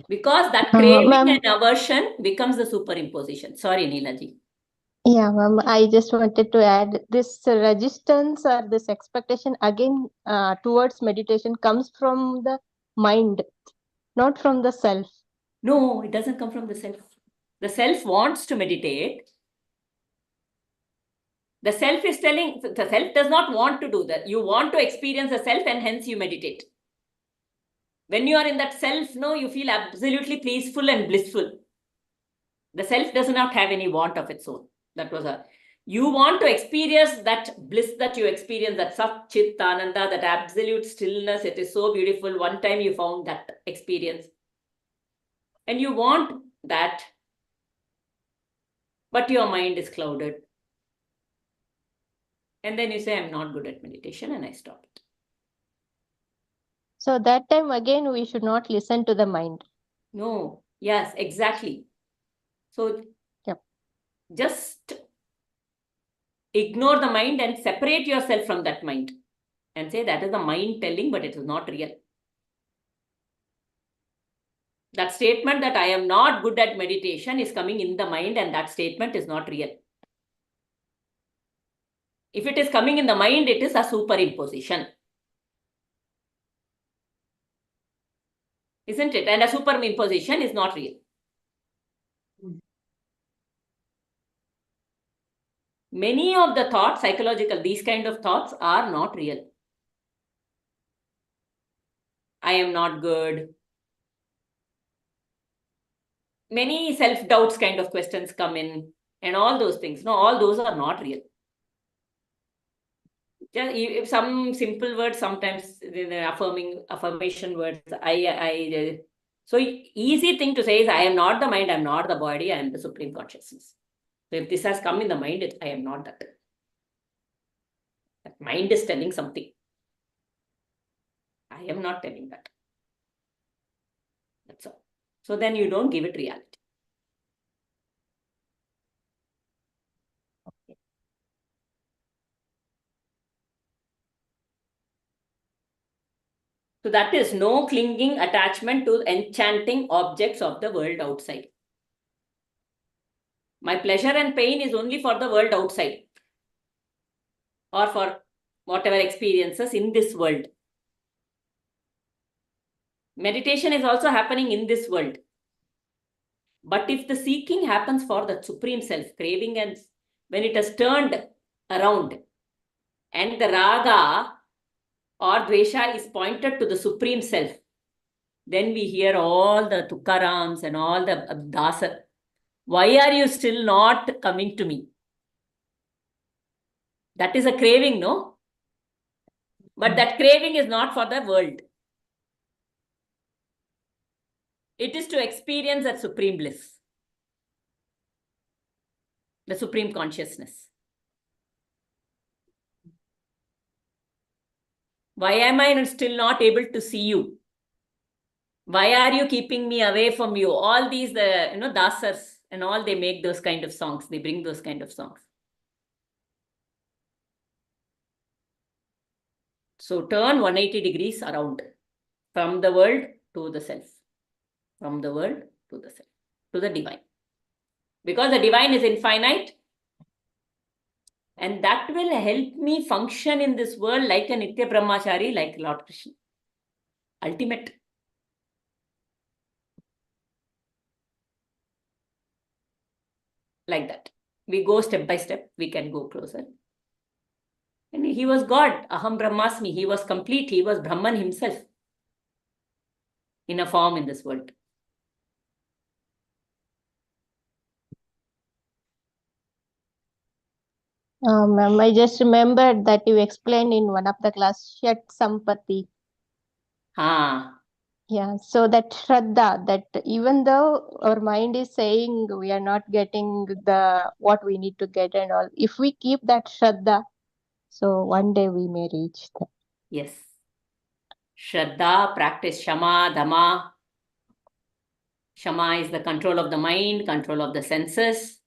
Because that craving and aversion becomes the superimposition. Sorry, Neelaji. Yeah, ma'am. I just wanted to add this resistance or this expectation again towards meditation comes from the mind, not from the self. No, it doesn't come from the self. The self wants to meditate. The self is telling, the self does not want to do that. You want to experience the self and hence you meditate. When you are in that self, no, you feel absolutely peaceful and blissful. The self does not have any want of its own. That was a, you want to experience that bliss that you experience, that Sat Chit Ananda, that absolute stillness. It is so beautiful. One time you found that experience. And you want that, but your mind is clouded. And then you say, I'm not good at meditation, and I stop it. So that time again, we should not listen to the mind. No, yes, exactly. So Yep. Just ignore the mind and separate yourself from that mind and say that is the mind telling, but it is not real. That statement that I am not good at meditation is coming in the mind, and that statement is not real. If it is coming in the mind, it is a superimposition. Isn't it? And a superimposition is not real. Many of the thoughts, psychological, these kind of thoughts are not real. I am not good. Many self-doubts kind of questions come in, and all those things. No, all those are not real. Just some simple words, sometimes the affirmation words. So easy thing to say is, I am not the mind, I am not the body, I am the supreme consciousness. So if this has come in the mind, I am not that. That mind is telling something. I am not telling that. That's all. So then you don't give it reality. So that is no clinging attachment to enchanting objects of the world outside. My pleasure and pain is only for the world outside, or for whatever experiences in this world. Meditation is also happening in this world. But if the seeking happens for the supreme self, craving, and when it has turned around and the raga or dvesha is pointed to the supreme self, then we hear all the tukarams and all the dasa. Why are you still not coming to me? That is a craving, no? But that craving is not for the world. It is to experience that supreme bliss, the supreme consciousness. Why am I still not able to see you? Why are you keeping me away from you? All these, dasas and all, they make those kind of songs. They bring those kind of songs. So turn 180 degrees around, from the world to the self, from the world to the self, to the divine. Because the divine is infinite, and that will help me function in this world like a Nitya Brahmachari, like Lord Krishna. Ultimate. Like that. We go step by step, we can go closer. And he was God, Aham Brahmasmi. He was complete, he was Brahman himself in a form in this world. Ma'am, I just remembered that you explained in one of the class, Shat Sampati. Yeah, so that Shraddha, that even though our mind is saying we are not getting what we need to get and all, if we keep that Shraddha, so one day we may reach that. Yes. Shraddha, practice Shama, Dhamma. Shama is the control of the mind, control of the senses.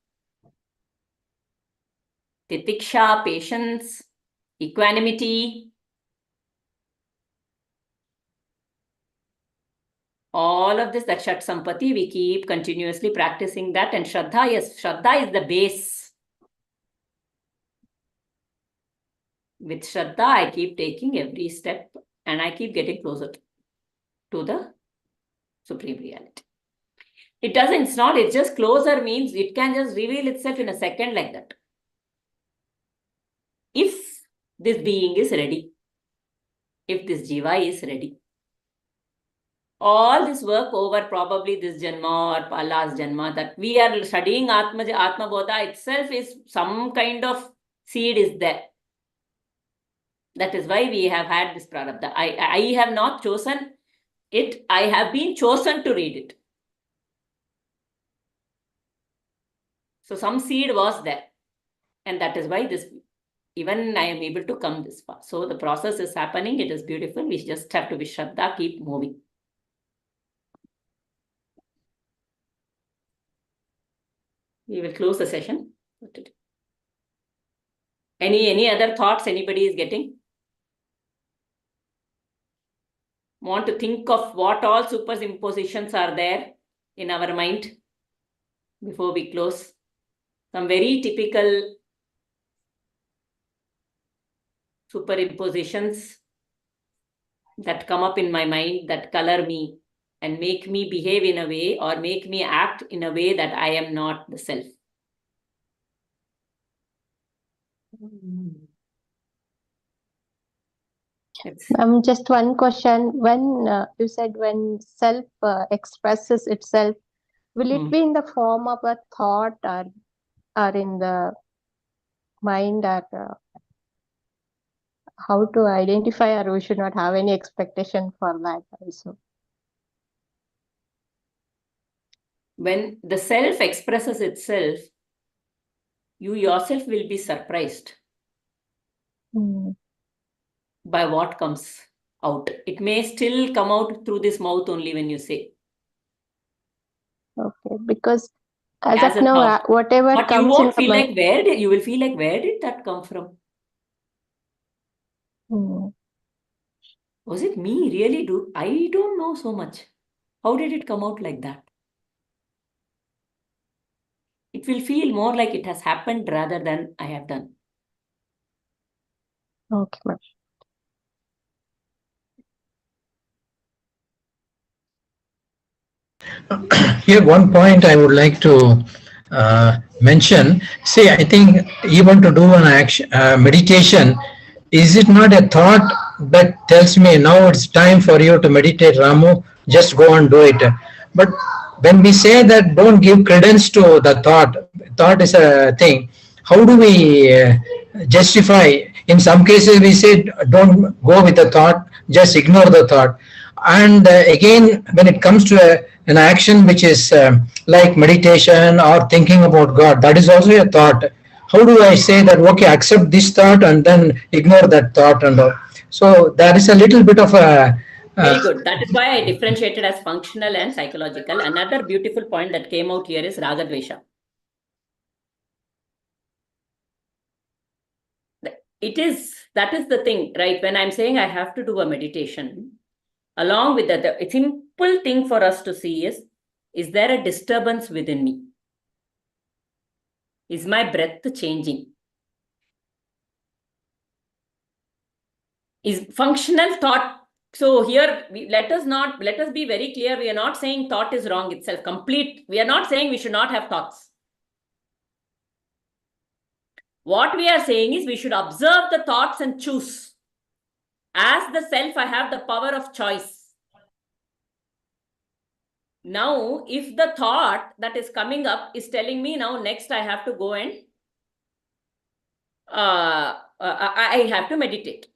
Titiksha, patience, equanimity. All of this, that Shat Sampati, we keep continuously practicing that. And Shraddha, yes, Shraddha is the base. With Shraddha, I keep taking every step and I keep getting closer to the supreme reality. It doesn't, it's not, it's just closer means it can just reveal itself in a second like that. If this being is ready, if this jiva is ready. All this work over probably this janma or last janma that we are studying Atma Bodha itself is some kind of seed is there. That is why we have had this prarabdha. I have not chosen it. I have been chosen to read it. So some seed was there. And that is why this, even I am able to come this far. So the process is happening. It is beautiful. We just have to be Shraddha, keep moving. We will close the session. Any other thoughts anybody is getting? Want to think of what all superimpositions are there in our mind before we close? Some very typical superimpositions that come up in my mind that color me and make me behave in a way or make me act in a way that I am not the self. Just one question. When you said when self expresses itself, will it be in the form of a thought or in the mind, or how to identify, or we should not have any expectation for that also? When the self expresses itself, you yourself will be surprised by what comes out. It may still come out through this mouth only when you say. Okay, because as As of a now, thought. whatever But you comes won't in the feel mind, like where did you will feel like where did that come from? Was it me? Really? I don't know so much. How did it come out like that? It will feel more like it has happened rather than I have done. Okay, ma'am. Here, one point I would like to mention. See, I think even to do an action, meditation, is it not a thought that tells me now it's time for you to meditate, Ramu? Just go and do it. But when we say that, don't give credence to the thought. Thought is a thing. How do we justify? In some cases, we say don't go with the thought, just ignore the thought. And again, when it comes to an action which is like meditation or thinking about God, that is also a thought. How do I say that, okay, accept this thought and then ignore that thought and all? So there is a little bit of a very good. That is why I differentiated as functional and psychological. Another beautiful point that came out here is Raga Dvesha. That is the thing, right? When I'm saying I have to do a meditation, along with that, the simple thing for us to see is there a disturbance within me? Is my breath changing? Is functional thought. So here, let us be very clear. We are not saying thought is wrong itself. We are not saying we should not have thoughts. What we are saying is we should observe the thoughts and choose. As the self, I have the power of choice. Now, if the thought that is coming up is telling me now next I have to go and I have to meditate.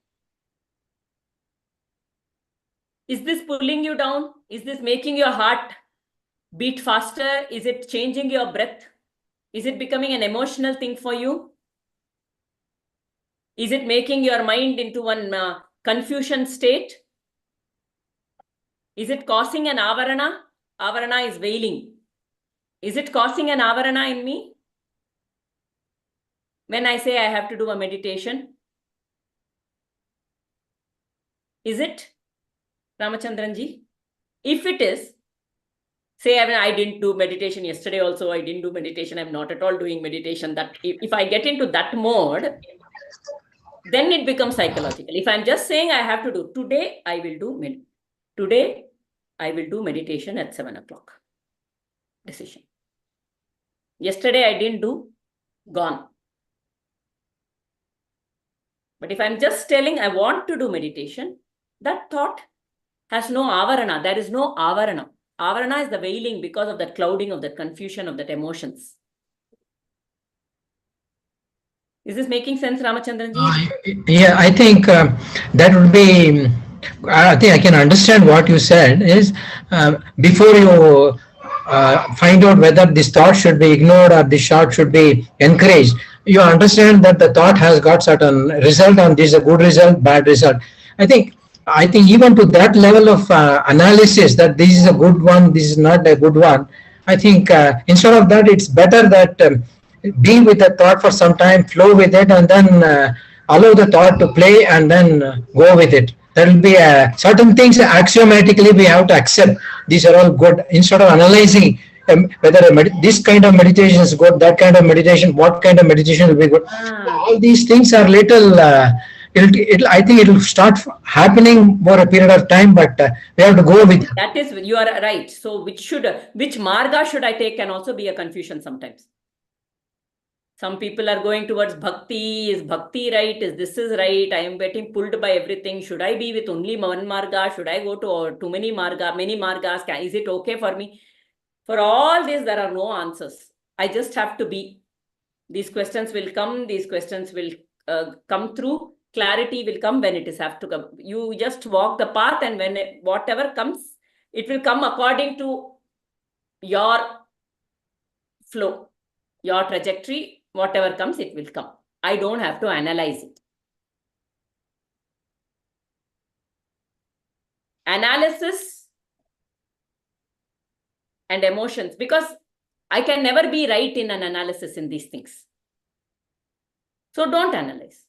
Is this pulling you down? Is this making your heart beat faster? Is it changing your breath? Is it becoming an emotional thing for you? Is it making your mind into one confusion state? Is it causing an avarana? Avarana is veiling. Is it causing an avarana in me? When I say I have to do a meditation, is it, Ramachandranji? If it is, say I didn't do meditation yesterday also, I didn't do meditation, I'm not at all doing meditation. That if I get into that mode, then it becomes psychological. If I'm just saying I have to do, today I will do meditation at 7 o'clock. decision. Yesterday I didn't do, gone. But if I'm just telling I want to do meditation, that thought has no avarana. There is no avarana. Avarana is the veiling because of that clouding of that confusion of that emotions. Is this making sense, Ramachandranji? Yeah, I think that would be. I think I can understand what you said is before you find out whether this thought should be ignored or this thought should be encouraged, you understand that the thought has got certain result and this is a good result, bad result. I think even to that level of analysis that this is a good one, this is not a good one. I think instead of that, it's better that be with the thought for some time, flow with it, and then allow the thought to play and then go with it. There will be certain things axiomatically we have to accept. These are all good. Instead of analyzing whether this kind of meditation is good, that kind of meditation, what kind of meditation will be good. All these things are little. I think it will start happening for a period of time, but we have to go with it. That is, you are right. So which marga should I take can also be a confusion sometimes. Some people are going towards bhakti. Is bhakti right? Is this is right? I am getting pulled by everything. Should I be with only one marga? Should I go to too many margas? Is it okay for me? For all this, there are no answers. I just have to be. These questions will come. These questions will come through. Clarity will come when it is have to come. You just walk the path, and when whatever comes, it will come according to your flow, your trajectory. Whatever comes, it will come. I don't have to analyze it. Analysis and emotions, because I can never be right in an analysis in these things. So don't analyze.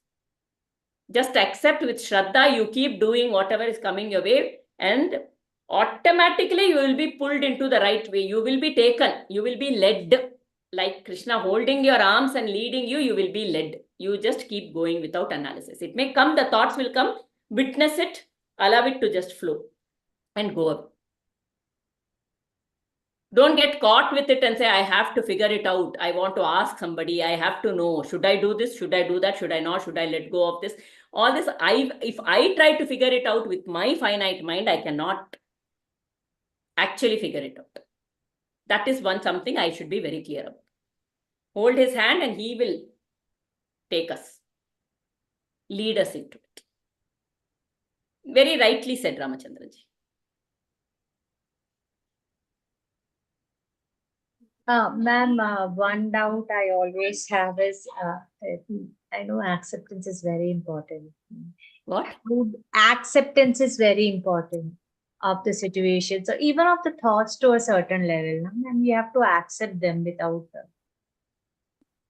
Just accept with Shraddha. You keep doing whatever is coming your way, and automatically you will be pulled into the right way. You will be taken. You will be led. Like Krishna holding your arms and leading you, you will be led. You just keep going without analysis. It may come, the thoughts will come, witness it, allow it to just flow and go up. Don't get caught with it and say, I have to figure it out. I want to ask somebody. I have to know. Should I do this? Should I do that? Should I not? Should I let go of this? All this, if I try to figure it out with my finite mind, I cannot actually figure it out. That is something I should be very clear about. Hold his hand and he will take us, lead us into it. Very rightly said, Ramachandranji. Ma'am, one doubt I always have is, I know acceptance is very important. What? Acceptance is very important of the situation. So even of the thoughts to a certain level, and you have to accept them without.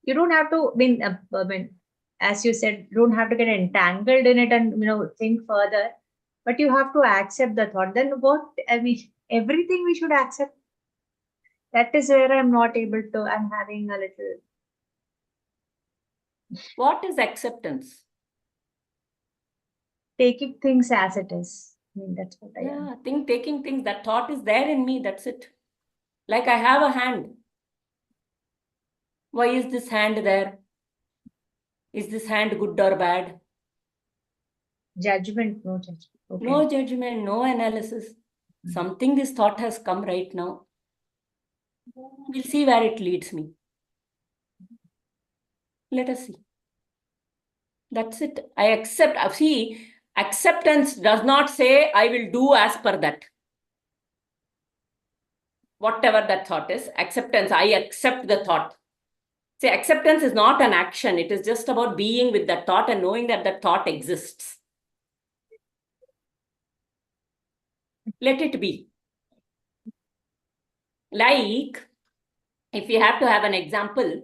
You don't have to. I mean, as you said, you don't have to get entangled in it and think further. But you have to accept the thought. Then what? I mean, everything we should accept. That is where I'm not able to. I'm having a little. What is acceptance? Taking things as it is. I mean, that's what I am. Taking things, that thought is there in me, that's it. Like I have a hand. Why is this hand there? Is this hand good or bad? Judgment, no judgment. Okay. No judgment, no analysis. Something this thought has come right now. We'll see where it leads me. Let us see. That's it. I accept. See, acceptance does not say I will do as per that. Whatever that thought is, acceptance, I accept the thought. See, acceptance is not an action. It is just about being with that thought and knowing that that thought exists. Let it be. Like, if you have to have an example,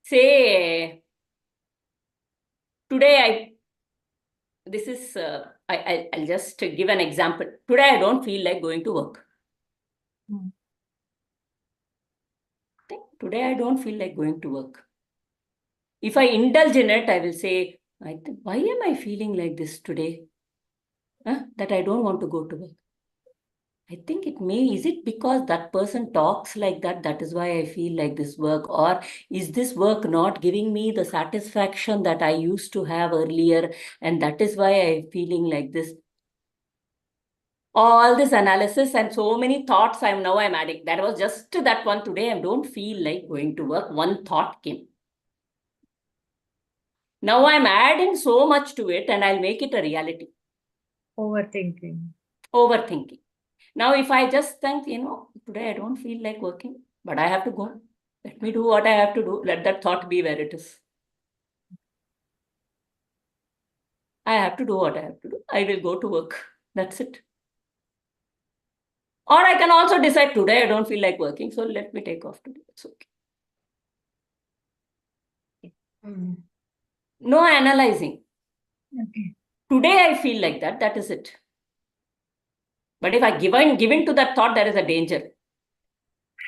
say, today I'll just give an example. Today I don't feel like going to work. Today I don't feel like going to work. If I indulge in it, I will say, why am I feeling like this today? That I don't want to go to work. I think is it because that person talks like that? That is why I feel like this work, or is this work not giving me the satisfaction that I used to have earlier? And that is why I'm feeling like this. All this analysis and so many thoughts I'm adding. That was just that one today. I don't feel like going to work. One thought came. Now I'm adding so much to it and I'll make it a reality. Overthinking. Overthinking. Now, if I just think, today I don't feel like working, but I have to go. Let me do what I have to do. Let that thought be where it is. I have to do what I have to do. I will go to work. That's it. Or I can also decide today I don't feel like working, so let me take off today. It's okay. No analyzing. Okay. Today I feel like that. That is it. But if I give in to that thought, there is a danger.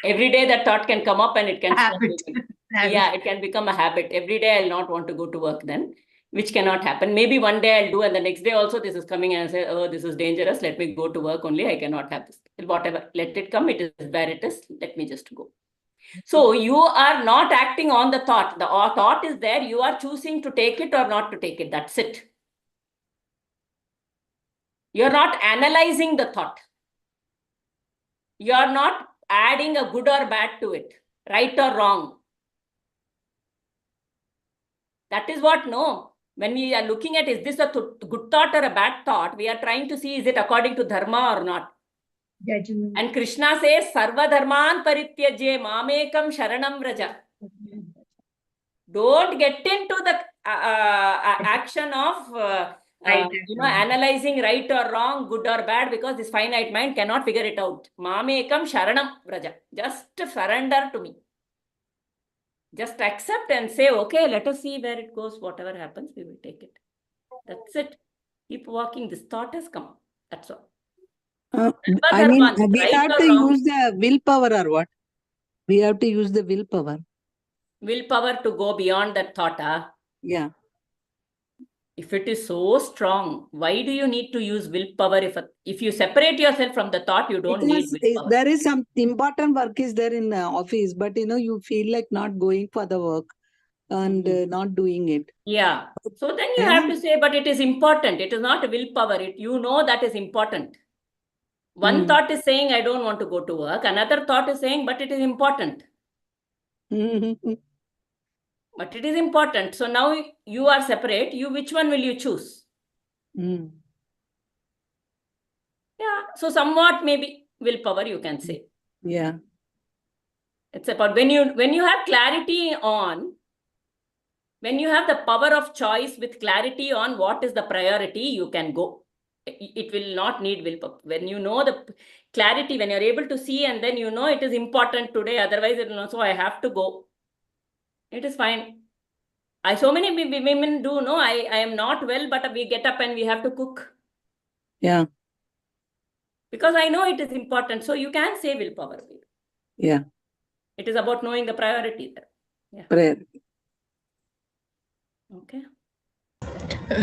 Every day that thought can come up and it can yeah, it can become a habit. Every day I'll not want to go to work then, which cannot happen. Maybe one day I'll do and the next day also this is coming and I say, oh, this is dangerous. Let me go to work only. I cannot have this. Whatever, let it come. It is where it is. Let me just go. So you are not acting on the thought. The thought is there. You are choosing to take it or not to take it. That's it. You're not analyzing the thought. You're not adding a good or bad to it, right or wrong. That is what, when we are looking at, is this a good thought or a bad thought? We are trying to see, is it according to dharma or not? Judgment. And Krishna says, Sarva dharman parityajye mamekam sharanam vraja. Don't get into the action of analyzing right or wrong, good or bad, because this finite mind cannot figure it out. Mamekam sharanam vraja. Just surrender to me. Just accept and say, okay, let us see where it goes. Whatever happens, we will take it. That's it. Keep walking. This thought has come. That's all. I mean, we have to use the willpower or what? We have to use the willpower. Willpower to go beyond that thought. Yeah. If it is so strong, why do you need to use willpower? If you separate yourself from the thought, you don't need willpower. There is some important work is there in the office, but you feel like not going for the work and not doing it. Yeah. So then you have to say, but it is important. It is not willpower. That is important. One thought is saying, I don't want to go to work. Another thought is saying, but it is important. But it is important. So now you are separate. Which one will you choose? Yeah. So somewhat maybe willpower, you can say. Yeah. It's about when you have clarity on, when you have the power of choice with clarity on what is the priority, you can go. It will not need willpower. When you know the clarity, when you're able to see and then it is important today, otherwise it will not, so I have to go. It is fine. So many women do know, I am not well, but we get up and we have to cook. Yeah. Because I know it is important. So you can say willpower. Yeah. It is about knowing the priority there. Yeah. Prayer. Okay.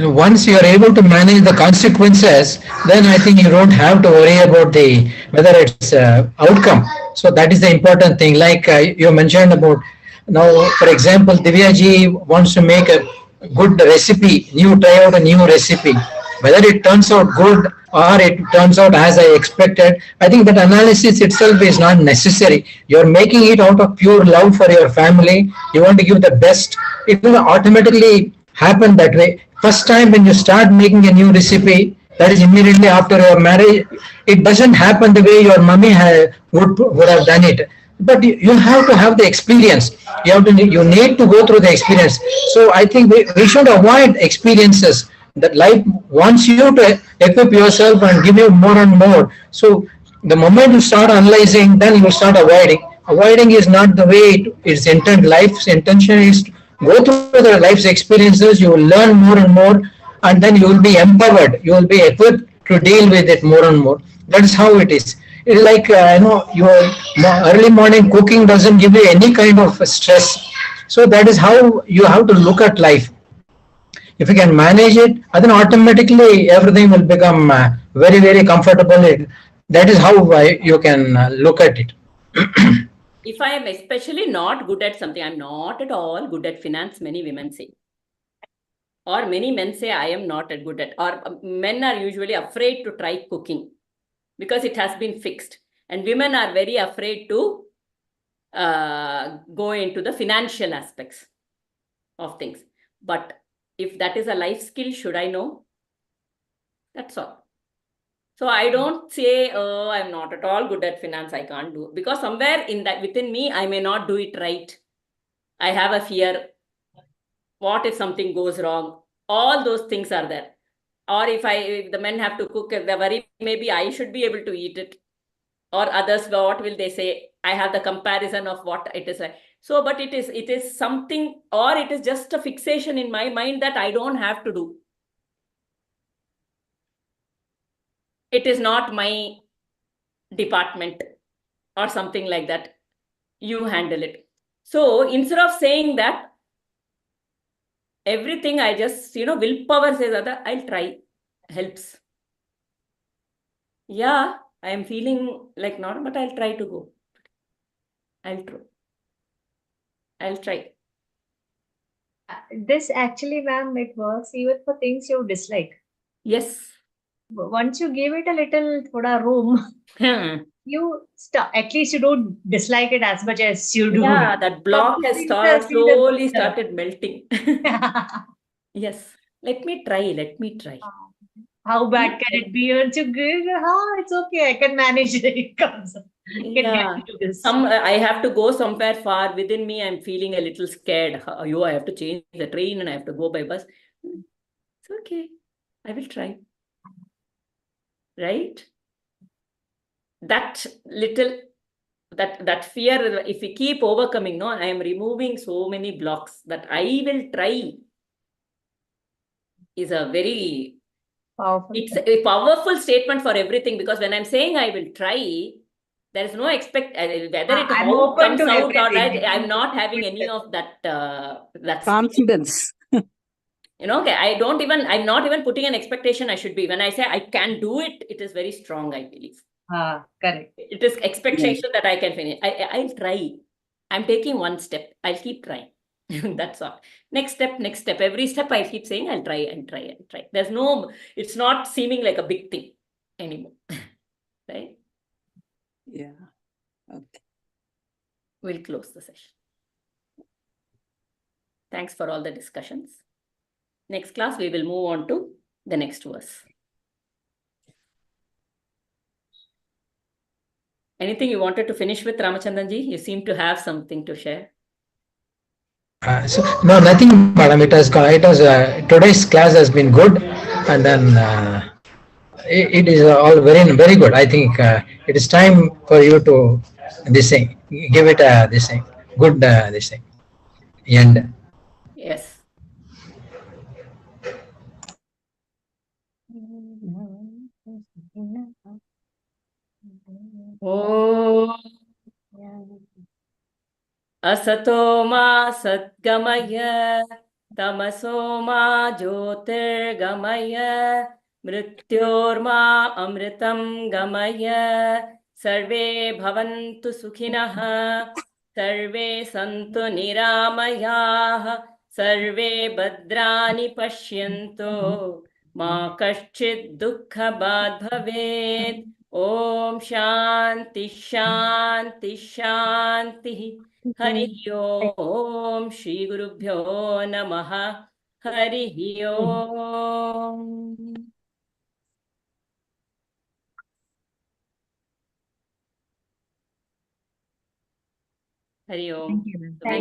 Once you are able to manage the consequences, then I think you don't have to worry about whether it's outcome. So that is the important thing. Like you mentioned about now, for example, Divya ji wants to make a good recipe. You try out a new recipe. Whether it turns out good or it turns out as I expected, I think that analysis itself is not necessary. You're making it out of pure love for your family. You want to give the best. It will automatically happen that way. First time when you start making a new recipe, that is immediately after your marriage, it doesn't happen the way your mummy would have done it. But you have to have the experience. You need to go through the experience. So I think we should avoid experiences that life wants you to equip yourself and give you more and more. So the moment you start analyzing, then you will start avoiding. Avoiding is not the way it's intended. Life's intention is to go through the life's experiences. You will learn more and more, and then you will be empowered. You will be equipped to deal with it more and more. That is how it is. It's like your early morning cooking doesn't give you any kind of stress. So that is how you have to look at life. If you can manage it, then automatically everything will become very, very comfortable. That is how you can look at it. If I am especially not good at something, I'm not at all good at finance, many women say. Or many men say I am not good at, or men are usually afraid to try cooking because it has been fixed. And women are very afraid to go into the financial aspects of things. But if that is a life skill, should I know? That's all. So I don't say, oh, I'm not at all good at finance, I can't do it. Because somewhere in that within me, I may not do it right. I have a fear. What if something goes wrong? All those things are there. Or if the men have to cook, the worry maybe I should be able to eat it. Or others, what will they say? I have the comparison of what it is like. So, but it is something, or it is just a fixation in my mind that I don't have to do. It is not my department or something like that. You handle it. So instead of saying that, everything I just, willpower says that I'll try, helps. Yeah, I am feeling like not, but I'll try to go. I'll try. This actually, ma'am, it works even for things you dislike. Yes. Once you give it a little thoda room, you start, at least you don't dislike it as much as you do. Yeah, that block has slowly started melting. Yes. Let me try. How bad can it be? Once you give, it's okay, I can manage it. It comes. I can Yeah. get into this. I have to go somewhere far within me. I'm feeling a little scared. I have to change the train and I have to go by bus. It's okay. I will try. Right? That little, that fear, if we keep overcoming, no, I am removing so many blocks that I will try is a very, Powerful. it's a powerful statement for everything, because when I'm saying I will try, there is no whether it I'm how open comes to out or everything. right, I'm not having any of that that Confidence. okay, I'm not even putting an expectation I should be. When I say I can do it, it is very strong, I believe. Correct. It is expectation that I can finish. I'll try. I'm taking one step. I'll keep trying. That's all. Next step. Every step I keep saying I'll try. There's no, it's not seeming like a big thing anymore. Right? Yeah. Okay. We'll close the session. Thanks for all the discussions. Next class, we will move on to the next verse. Anything you wanted to finish with, Ramachandranji? You seem to have something to share. No, nothing, madam. It has today's class has been good, and then it is all very good. I think it is time for you to give it good end. Yes. Oh. Asato ma satgamaya, tamaso ma jyotirgamaya, mrityorma amritam gamaya, sarve bhavantu sukhinah, sarve santu niramayah, sarve bhadrani pashyanto, ma kaschid dukkha bad bhavet. Om Shanti Shanti Shanti. Hari Om Shri Gurubhyo Namaha. Hari Om. Hari Om. Thank you, ma'am. Thank